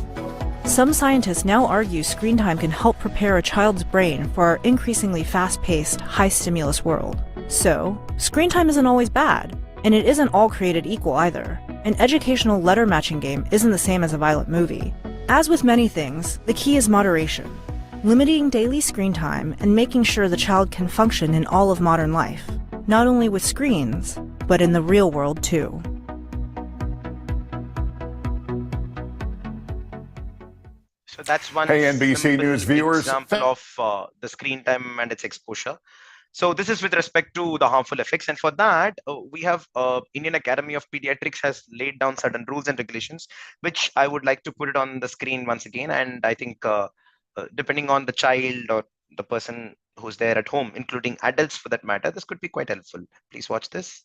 Some scientists now argue screen time can help prepare a child's brain for our increasingly fast-paced, high-stimulus world. So, screen time isn't always bad, and it isn't all created equal either. An educational letter-matching game isn't the same as a violent movie. As with many things, the key is moderation. Limiting daily screen time and making sure the child can function in all of modern life, not only with screens, but in the real world too. So that's one NBC News viewers, example of the screen time and its exposure. So this is with respect to the harmful effects, and for that we have Indian Academy of Pediatrics has laid down certain rules and regulations, which I would like to put it on the screen once again. And I think depending on the child or the person who's there at home, including adults for that matter, this could be quite helpful. Please watch this.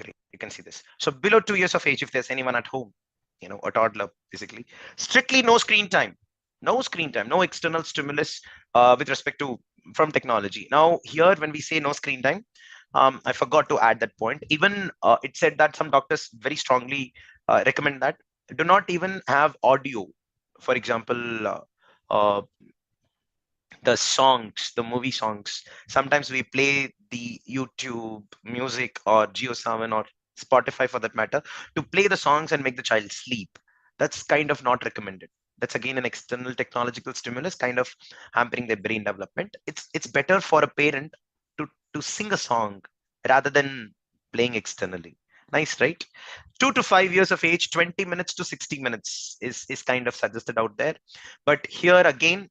Great, you can see this. So below 2 years of age, if there's anyone at home, a toddler, basically. Strictly no screen time. No screen time, no external stimulus with respect to from technology. Now, here, when we say no screen time, I forgot to add that point. Even it said that some doctors very strongly recommend that do not even have audio. For example, uh, the songs, the movie songs. Sometimes we play the YouTube music or JioSaavn or Spotify for that matter to play the songs and make the child sleep. That's kind of not recommended. That's again an external technological stimulus, kind of hampering their brain development. It's better for a parent to to sing a song rather than playing externally. Nice, right? 2 to 5 years of age, 20 minutes to 60 minutes is kind of suggested out there. But here again,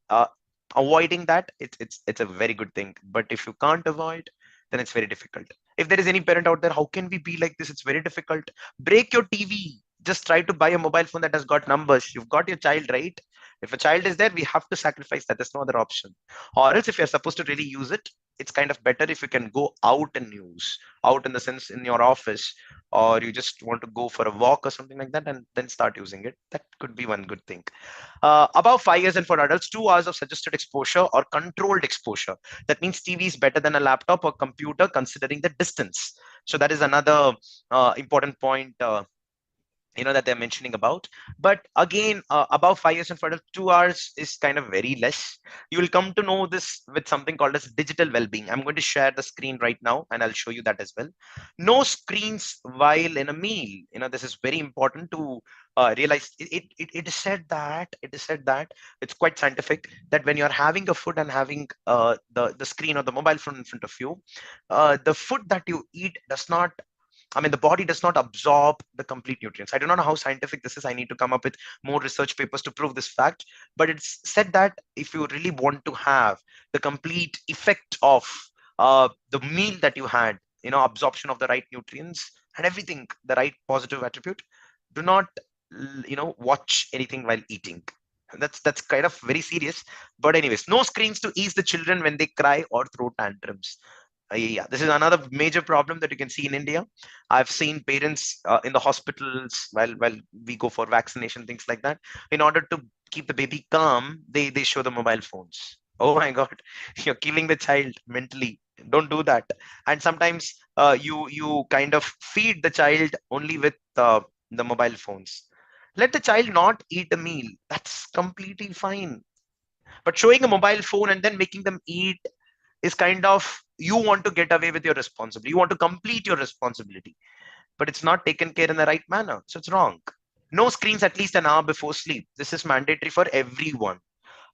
avoiding that, it's a very good thing. But if you can't avoid, then it's very difficult. If there is any parent out there, how can we be like this? It's very difficult. Break your TV. Just try to buy a mobile phone that has got numbers. You've got your child, right? If a child is there, we have to sacrifice that. There's no other option. Or else, if you're supposed to really use it, it's kind of better if you can go out and use, out in the sense in your office, or you just want to go for a walk or something like that, and then start using it. That could be one good thing. Above 5 years and for adults, 2 hours of suggested exposure or controlled exposure. That means TV is better than a laptop or computer considering the distance. So that is another important point that they're mentioning about. But again, above 5 years and further, 2 hours is kind of very less. You will come to know this with something called as digital well-being. I'm going to share the screen right now and I'll show you that as well. No screens while in a meal. This is very important to realize. It is said that it's quite scientific that when you're having a food and having the screen or the mobile phone in front of you, the food that you eat does not, the body does not absorb the complete nutrients. I don't know how scientific this is. I need to come up with more research papers to prove this fact. But it's said that if you really want to have the complete effect of the meal that you had, absorption of the right nutrients and everything, the right positive attribute, do not, watch anything while eating. That's kind of very serious. But anyways, no screens to ease the children when they cry or throw tantrums. Yeah, this is another major problem that you can see in India. I've seen parents in the hospitals while we go for vaccination, things like that. In order to keep the baby calm, they show the mobile phones. Oh my God, you're killing the child mentally. Don't do that. And sometimes you kind of feed the child only with the mobile phones. Let the child not eat a meal. That's completely fine. But showing a mobile phone and then making them eat is kind of, you want to get away with your responsibility. You want to complete your responsibility, but it's not taken care in the right manner. So it's wrong. No screens at least an hour before sleep. This is mandatory for everyone.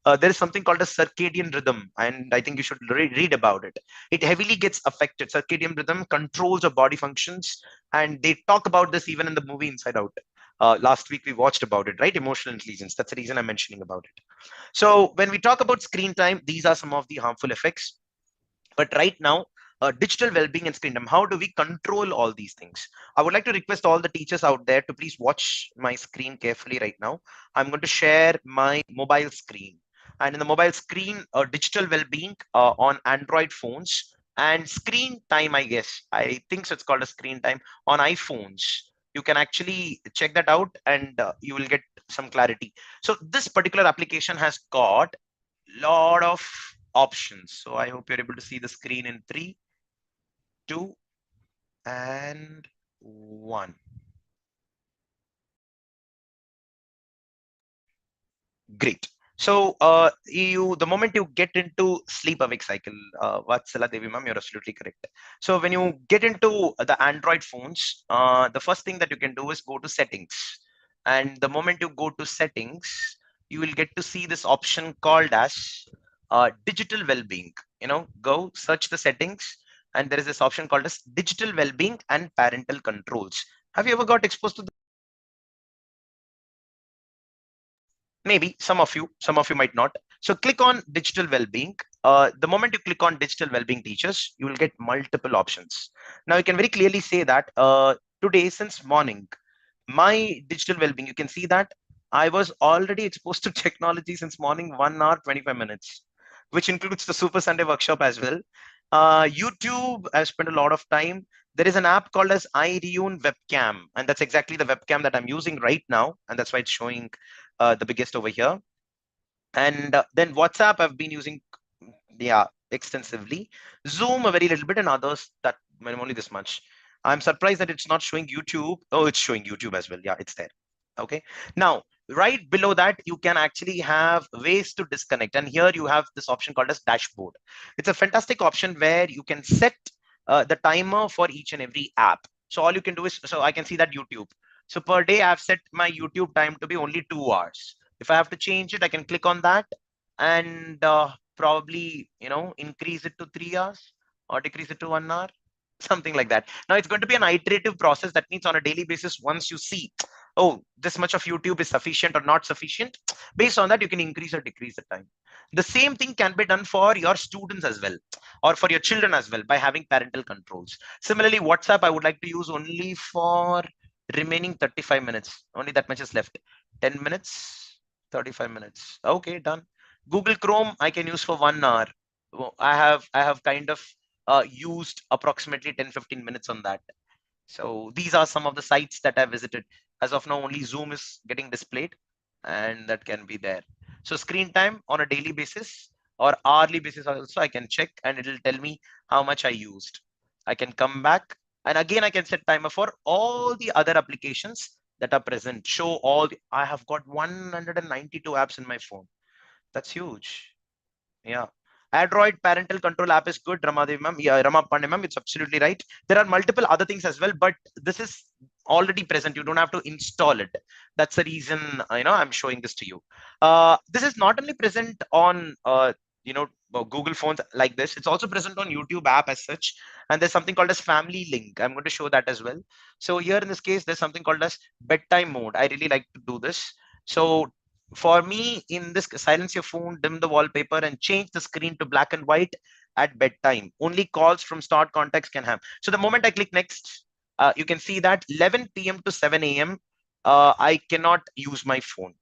There is something called a circadian rhythm, and I think you should read about it. It heavily gets affected. Circadian rhythm controls your body functions, and they talk about this even in the movie Inside Out. Last week we watched about it, right? Emotional intelligence. That's the reason I'm mentioning about it. So when we talk about screen time, these are some of the harmful effects. But right now, digital well-being and screen time, how do we control all these things? I would like to request all the teachers out there to please watch my screen carefully right now. I'm going to share my mobile screen. And in the mobile screen, digital well-being on Android phones and screen time, I guess. I think so it's called a screen time on iPhones. You can actually check that out and you will get some clarity. So this particular application has got lot of options. So I hope you're able to see the screen in 3, 2, and 1. Great. So the moment you get into sleep awake cycle, Vatsala Devi ma'am, you're absolutely correct. So when you get into the Android phones, the first thing that you can do is go to settings. And the moment you go to settings, you will get to see this option called as digital well-being. Go search the settings, and there is this option called as digital well-being and parental controls. Have you ever got exposed to? Maybe some of you might not. So click on digital well-being. The moment you click on digital well-being teachers, you will get multiple options. Now you can very clearly say that today, since morning, my digital well-being, you can see that I was already exposed to technology since morning, 1 hour 25 minutes, which includes the Super Sunday workshop as well. YouTube, I've spent a lot of time. There is an app called as iReune Webcam, and that's exactly the webcam that I'm using right now, and that's why it's showing the biggest over here. And then WhatsApp, I've been using, yeah, extensively. Zoom, a very little bit, and others that only this much. I'm surprised that it's not showing YouTube. Oh, it's showing YouTube as well. Yeah, it's there. Okay. Now, right below that, you can actually have ways to disconnect. And here you have this option called as dashboard. It's a fantastic option where you can set the timer for each and every app. So all you can do is, so I can see that YouTube. So per day, I've set my YouTube time to be only 2 hours. If I have to change it, I can click on that and probably, increase it to 3 hours or decrease it to 1 hour, something like that. Now it's going to be an iterative process. That means on a daily basis, once you see, oh, this much of YouTube is sufficient or not sufficient, based on that, you can increase or decrease the time. The same thing can be done for your students as well, or for your children as well, by having parental controls. Similarly, WhatsApp, I would like to use only for remaining 35 minutes. Only that much is left. 10 minutes, 35 minutes. Okay, done. Google Chrome, I can use for 1 hour. I have kind of used approximately 10-15 minutes on that. So these are some of the sites that I visited. As of now, only Zoom is getting displayed, and that can be there. So screen time on a daily basis or hourly basis also, I can check and it'll tell me how much I used. I can come back and again I can set timer for all the other applications that are present. Show all the, I have got 192 apps in my phone. That's huge. Yeah. Android parental control app is good, Ramadevi ma'am. Yeah, Rama Pandey ma'am, it's absolutely right. There are multiple other things as well, but this is already present. You don't have to install it. That's the reason, I'm showing this to you. This is not only present on, Google phones like this. It's also present on YouTube app as such. And there's something called as family link. I'm going to show that as well. So here in this case, there's something called as bedtime mode. I really like to do this. So for me, in this, silence your phone, dim the wallpaper, and change the screen to black and white at bedtime. Only calls from stored contacts can have. So the moment I click next, you can see that 11 p.m. to 7 a.m. I cannot use my phone.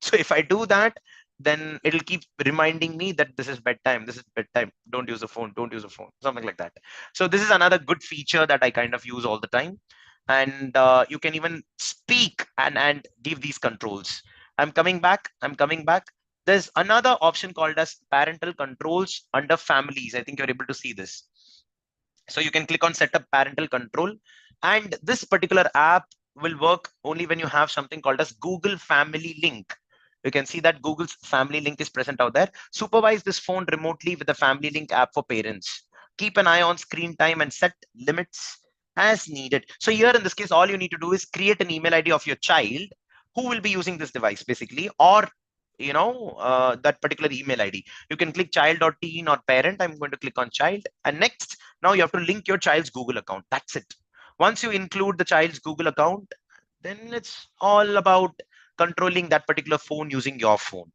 So if I do that, then it'll keep reminding me that this is bedtime. This is bedtime. Don't use a phone. Don't use a phone. Something like that. So this is another good feature that I kind of use all the time. And you can even speak and give these controls. I'm coming back. I'm coming back. There's another option called as parental controls under families. I think you're able to see this. So you can click on setup parental control. And this particular app will work only when you have something called as Google Family Link. You can see that Google's Family Link is present out there. Supervise this phone remotely with the Family Link app for parents. Keep an eye on screen time and set limits as needed. So here in this case, all you need to do is create an email ID of your child who will be using this device basically, or that particular email ID. You can click child or teen or parent. I'm going to click on child. And next, now you have to link your child's Google account. That's it. Once you include the child's Google account, then it's all about controlling that particular phone using your phone.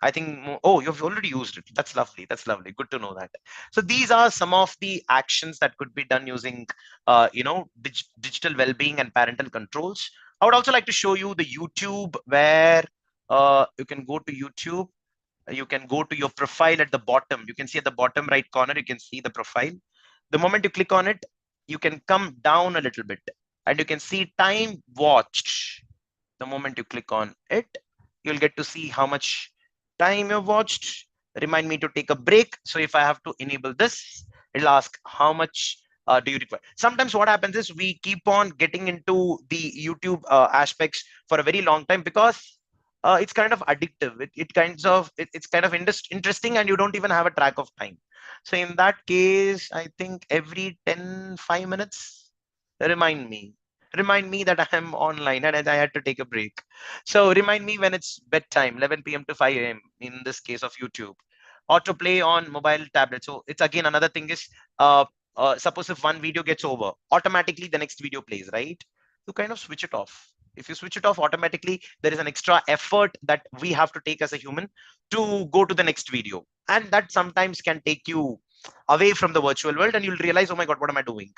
I think, oh, you've already used it. That's lovely. That's lovely. Good to know that. So these are some of the actions that could be done using, digital well-being and parental controls. I would also like to show you the YouTube where you can go to YouTube. You can go to your profile at the bottom. You can see at the bottom right corner, you can see the profile. The moment you click on it, you can come down a little bit and you can see time watched. The moment you click on it, you'll get to see how much time you've watched. Remind me to take a break. So if I have to enable this, it'll ask how much do you require. Sometimes what happens is we keep on getting into the YouTube aspects for a very long time because it's kind of addictive. It's kind of interesting and you don't even have a track of time. So in that case, I think every 5 minutes, remind me that I am online and I had to take a break. So remind me when it's bedtime, 11 p.m. to 5 a.m. in this case of YouTube. Autoplay on mobile tablet. So it's again another thing is, suppose if one video gets over, automatically the next video plays, right? You kind of switch it off. If you switch it off automatically, there is an extra effort that we have to take as a human to go to the next video. And that sometimes can take you away from the virtual world and you'll realize, oh my God, what am I doing?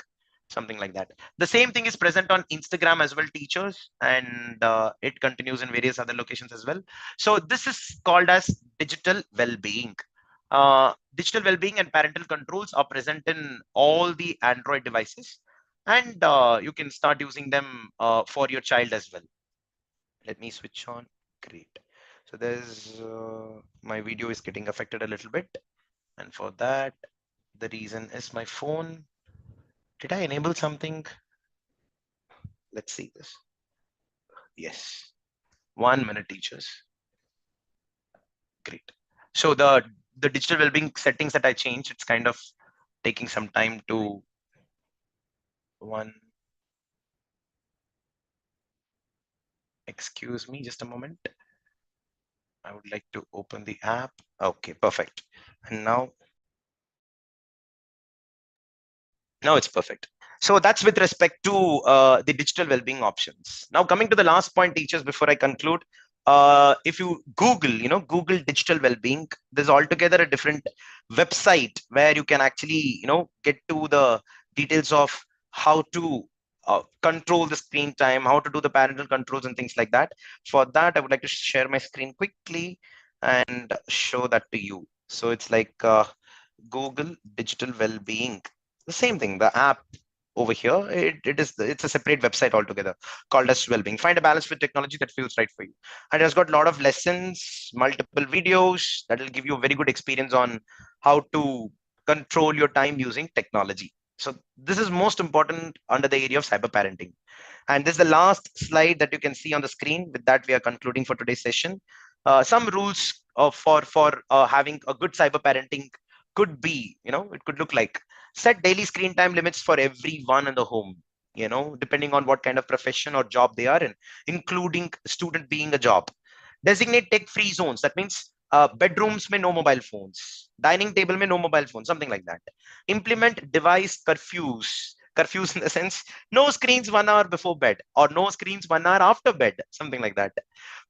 Something like that. The same thing is present on Instagram as well, teachers, and it continues in various other locations as well. So this is called as digital well-being. Digital well-being and parental controls are present in all the Android devices, and you can start using them for your child as well. Let me switch on. Great. So there's my video is getting affected a little bit, and for that, the reason is my phone. Did I enable something? Let's see this. Yes. 1 minute, teachers. Great. So the digital well-being settings that I changed, it's kind of taking some time to one. Excuse me, just a moment. I would like to open the app. Okay, perfect. And now it's perfect. So that's with respect to the digital well-being options. Now coming to the last point, teachers, before I conclude, if you Google digital well-being, there's altogether a different website where you can actually, get to the details of how to control the screen time, how to do the parental controls and things like that. For that, I would like to share my screen quickly and show that to you. So it's like Google digital well-being, the same thing, the app over here, it's a separate website altogether called as Wellbeing. Find a balance with technology that feels right for you. And it's got a lot of lessons, multiple videos that will give you a very good experience on how to control your time using technology. So this is most important under the area of cyber parenting. And this is the last slide that you can see on the screen. With that, we are concluding for today's session. Some rules for having a good cyber parenting could be, it could look like: set daily screen time limits for everyone in the home, depending on what kind of profession or job they are in, including student being a job. Designate tech free zones. That means bedrooms may no mobile phones, dining table may no mobile phones, something like that. Implement device curfews in the sense no screens 1 hour before bed or no screens 1 hour after bed, something like that.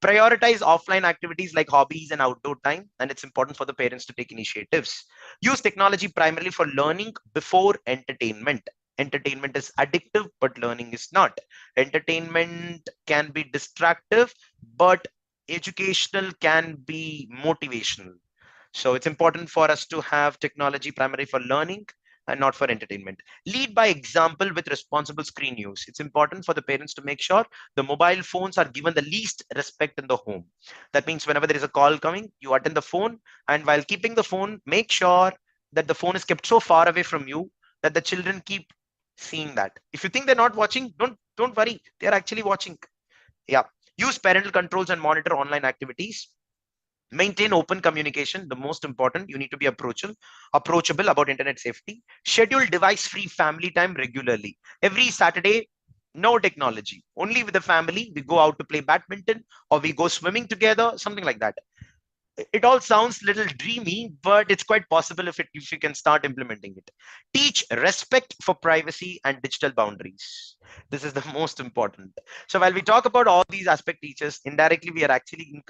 Prioritize offline activities like hobbies and outdoor time, and it's important for the parents to take initiatives. Use technology primarily for learning before entertainment. Entertainment is addictive, but learning is not. Entertainment can be distractive, but educational can be motivational. So it's important for us to have technology primarily for learning and not for entertainment. Lead by example with responsible screen use. It's important for the parents to make sure the mobile phones are given the least respect in the home. That means whenever there is a call coming, you attend the phone, and while keeping the phone, make sure that the phone is kept so far away from you that the children keep seeing that. If you think they're not watching, don't worry, they're actually watching. Yeah. Use parental controls and monitor online activities. Maintain open communication. The most important, you need to be approachable about internet safety. Schedule device free family time regularly. Every Saturday, no technology, only with the family. We go out to play badminton or we go swimming together, something like that. It all sounds a little dreamy, but it's quite possible if you can start implementing it. Teach respect for privacy and digital boundaries. This is the most important. So while we talk about all these aspect teachers, indirectly we are actually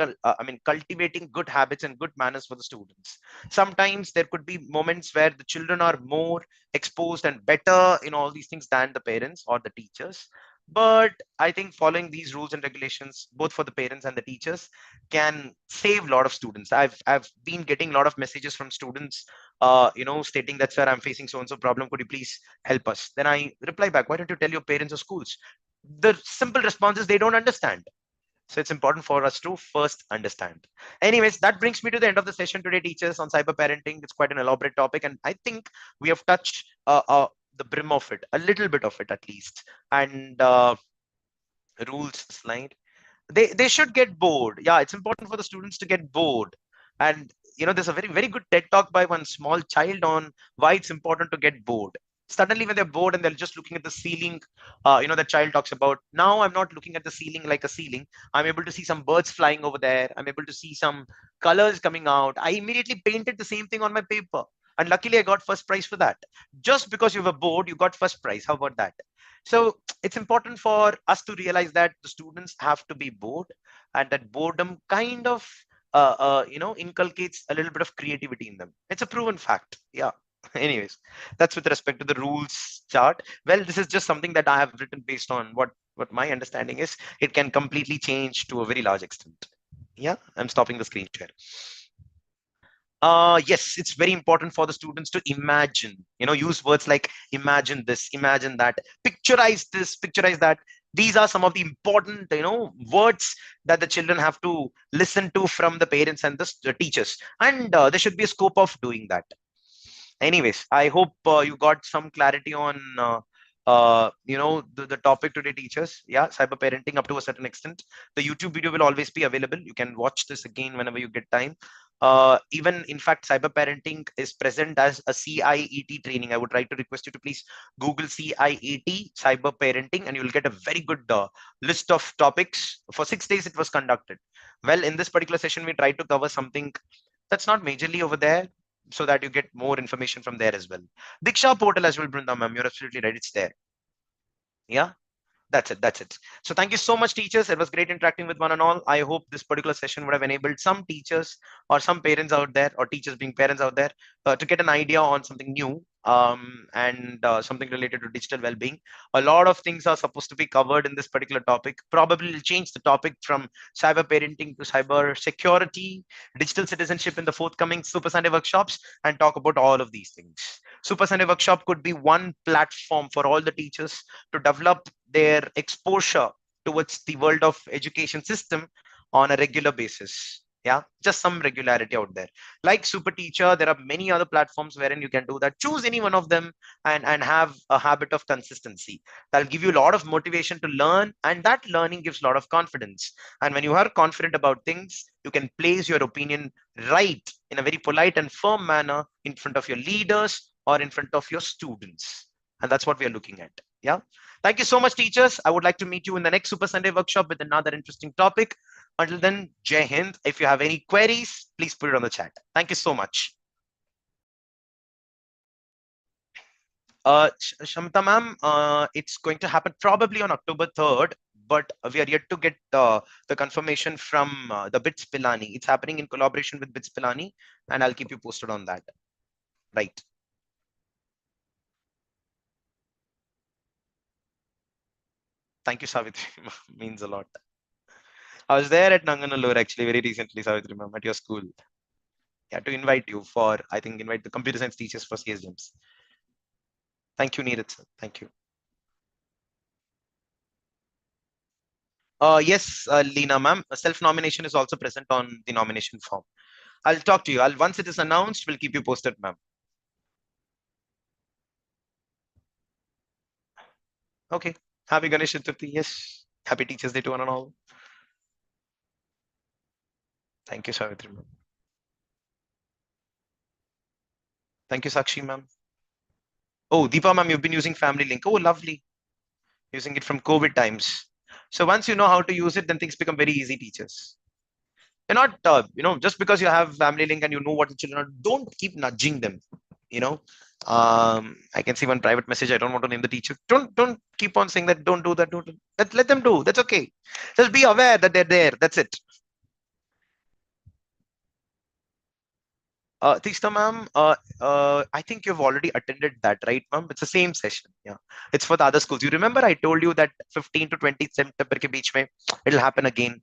cultivating good habits and good manners for the students. Sometimes there could be moments where the children are more exposed and better in all these things than the parents or the teachers. But I think following these rules and regulations, both for the parents and the teachers, can save a lot of students. I've been getting a lot of messages from students, stating that, sir, I'm facing so and so problem. Could you please help us? Then I reply back, why don't you tell your parents or schools? The simple response is they don't understand. So it's important for us to first understand. Anyways, that brings me to the end of the session today, teachers, on cyber parenting. It's quite an elaborate topic, and I think we have touched the brim of it, a little bit of it at least. And rules slide, they should get bored. Yeah, it's important for the students to get bored. And there's a very very good TED talk by one small child on why it's important to get bored. Suddenly when they're bored and they're just looking at the ceiling, the child talks about, now I'm not looking at the ceiling like a ceiling. I'm able to see some birds flying over there. I'm able to see some colors coming out. I immediately painted the same thing on my paper, and luckily I got first prize for that. Just because you were bored, you got first prize. How about that? So it's important for us to realize that the students have to be bored, and that boredom kind of inculcates a little bit of creativity in them. It's a proven fact. Yeah. Anyways, that's with respect to the rules chart. Well, this is just something that I have written based on what my understanding is. It can completely change to a very large extent. Yeah, I'm stopping the screen share. Yes, it's very important for the students to imagine, use words like imagine this, imagine that, picturize this, picturize that. These are some of the important, words that the children have to listen to from the parents and the teachers. And there should be a scope of doing that. Anyways, I hope you got some clarity on the topic today, teachers. Yeah, cyber parenting up to a certain extent. The YouTube video will always be available. You can watch this again whenever you get time. Even in fact, cyber parenting is present as a CIET training. I would try to request you to please Google CIET cyber parenting, and you'll get a very good list of topics. For 6 days it was conducted. Well, in this particular session we tried to cover something that's not majorly over there, so that you get more information from there as well. Diksha portal as well, Brinda ma'am, you're absolutely right, it's there. Yeah, that's it. That's it. So thank you so much, teachers. It was great interacting with one and all. I hope this particular session would have enabled some teachers or some parents out there, or teachers being parents out there, to get an idea on something new, and something related to digital well-being. A lot of things are supposed to be covered in this particular topic. Probably will change the topic from cyber parenting to cyber security, digital citizenship in the forthcoming Super Sunday workshops, and talk about all of these things. Super Sunday workshop could be one platform for all the teachers to develop their exposure towards the world of education system on a regular basis. Yeah, just some regularity out there. Like Super Teacher, there are many other platforms wherein you can do that. Choose any one of them, and have a habit of consistency. That'll give you a lot of motivation to learn, and that learning gives a lot of confidence. And when you are confident about things, you can place your opinion right in a very polite and firm manner in front of your leaders or in front of your students. And that's what we are looking at. Yeah. Thank you so much, teachers. I would like to meet you in the next Super Sunday workshop with another interesting topic. Until then, Jai Hind. If you have any queries, please put it on the chat. Thank you so much. Shamta ma'am, it's going to happen probably on October 3rd, but we are yet to get the confirmation from the BITS Pilani. It's happening in collaboration with BITS Pilani, and I'll keep you posted on that. Right. Thank you, Savitri. Means a lot. I was there at Nanganallur actually very recently, Savitri ma'am, at your school. Yeah, to invite you for, I think, invite the computer science teachers for CSGMs. Thank you, Neeraj sir. Thank you. Yes, Leena ma'am, self-nomination is also present on the nomination form. I'll talk to you. Once it is announced, we'll keep you posted, ma'am. Okay. Happy Ganesh Chaturthi. Yes. Happy Teachers Day to one and all. Thank you, Savitri ma'am. Thank you, Sakshi ma'am. Oh, Deepa ma'am, you've been using Family Link. Oh, lovely. Using it from COVID times. So once you know how to use it, then things become very easy, teachers. You're not, just because you have Family Link and you know what the children are, don't keep nudging them. You know, I can see one private message. I don't want to name the teacher. Don't keep on saying that. Don't do that. Don't. Let them do. That's okay. Just be aware that they're there. That's it. Tista ma'am, I think you've already attended that, right, ma'am? It's the same session. Yeah, it's for the other schools. You remember I told you that 15 to 20 September ke beech mein, it'll happen again.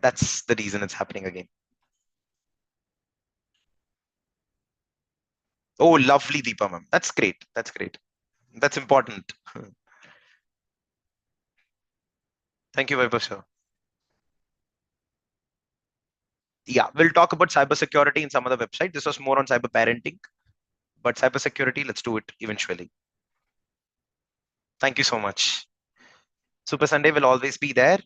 That's the reason it's happening again. Oh, lovely, Deepa ma'am. That's great. That's great. That's important. Thank you, Vaibhav sir. Yeah, we'll talk about cybersecurity in some other website. This was more on cyber parenting, but cybersecurity, let's do it eventually. Thank you so much. Super Sunday will always be there,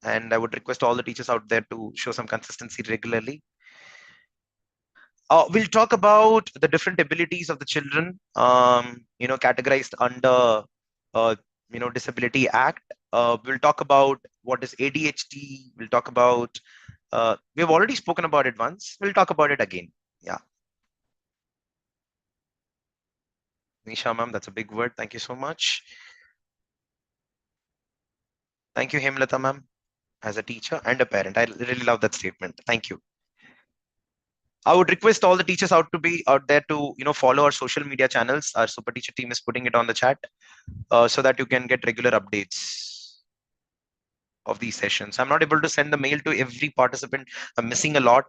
and I would request all the teachers out there to show some consistency regularly. We'll talk about the different abilities of the children, categorized under, Disability Act. We'll talk about what is ADHD. We'll talk about, we've already spoken about it once. We'll talk about it again. Yeah. Nisha ma'am, that's a big word. Thank you so much. Thank you, Hemlata ma'am, as a teacher and a parent. I really love that statement. Thank you. I would request all the teachers out to be out there to, follow our social media channels. Our Super Teacher team is putting it on the chat, so that you can get regular updates of these sessions. I'm not able to send the mail to every participant. I'm missing a lot.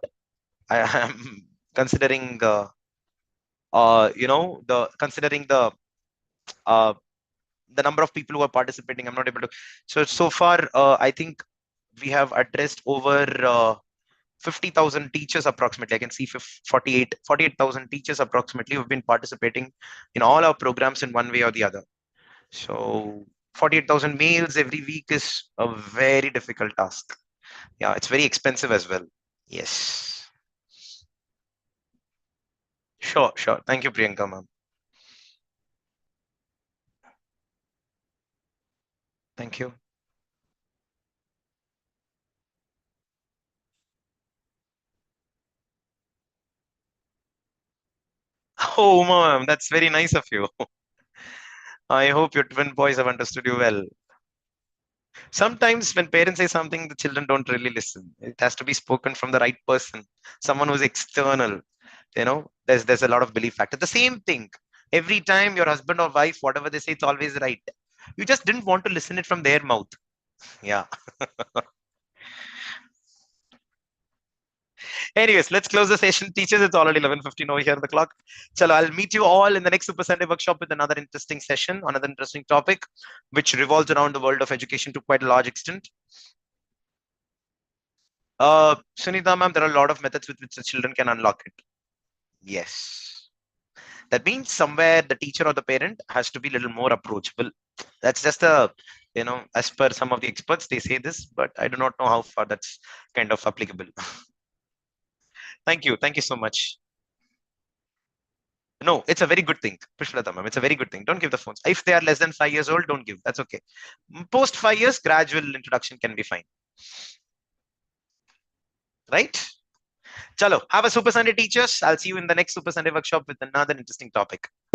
I am considering considering uh, the number of people who are participating. I'm not able to. So far, I think we have addressed over 50,000 teachers approximately. I can see 48,000 teachers approximately who've been participating in all our programs in one way or the other. So 48,000 mails every week is a very difficult task. Yeah, it's very expensive as well. Yes. Sure, sure. Thank you, Priyanka, ma'am. Thank you. Oh, ma'am, that's very nice of you. I hope your twin boys have understood you well. Sometimes when parents say something, the children don't really listen. It has to be spoken from the right person, someone who's external. There's a lot of belief factor. The same thing. Every time your husband or wife, whatever they say, it's always right. You just didn't want to listen it from their mouth. Yeah. Anyways, let's close the session. Teachers, it's already 11:15 over here on the clock. Chalo, I'll meet you all in the next Super Sunday workshop with another interesting session, another interesting topic, which revolves around the world of education to quite a large extent. Sunita ma'am, there are a lot of methods with which the children can unlock it. Yes. That means somewhere the teacher or the parent has to be a little more approachable. That's just as per some of the experts, they say this, but I do not know how far that's kind of applicable. Thank you. Thank you so much. No, it's a very good thing. Pushpalata ma'am, it's a very good thing. Don't give the phones. If they are less than 5 years old, don't give. That's okay. Post 5 years, gradual introduction can be fine. Right? Chalo, have a Super Sunday, teachers. I'll see you in the next Super Sunday workshop with another interesting topic.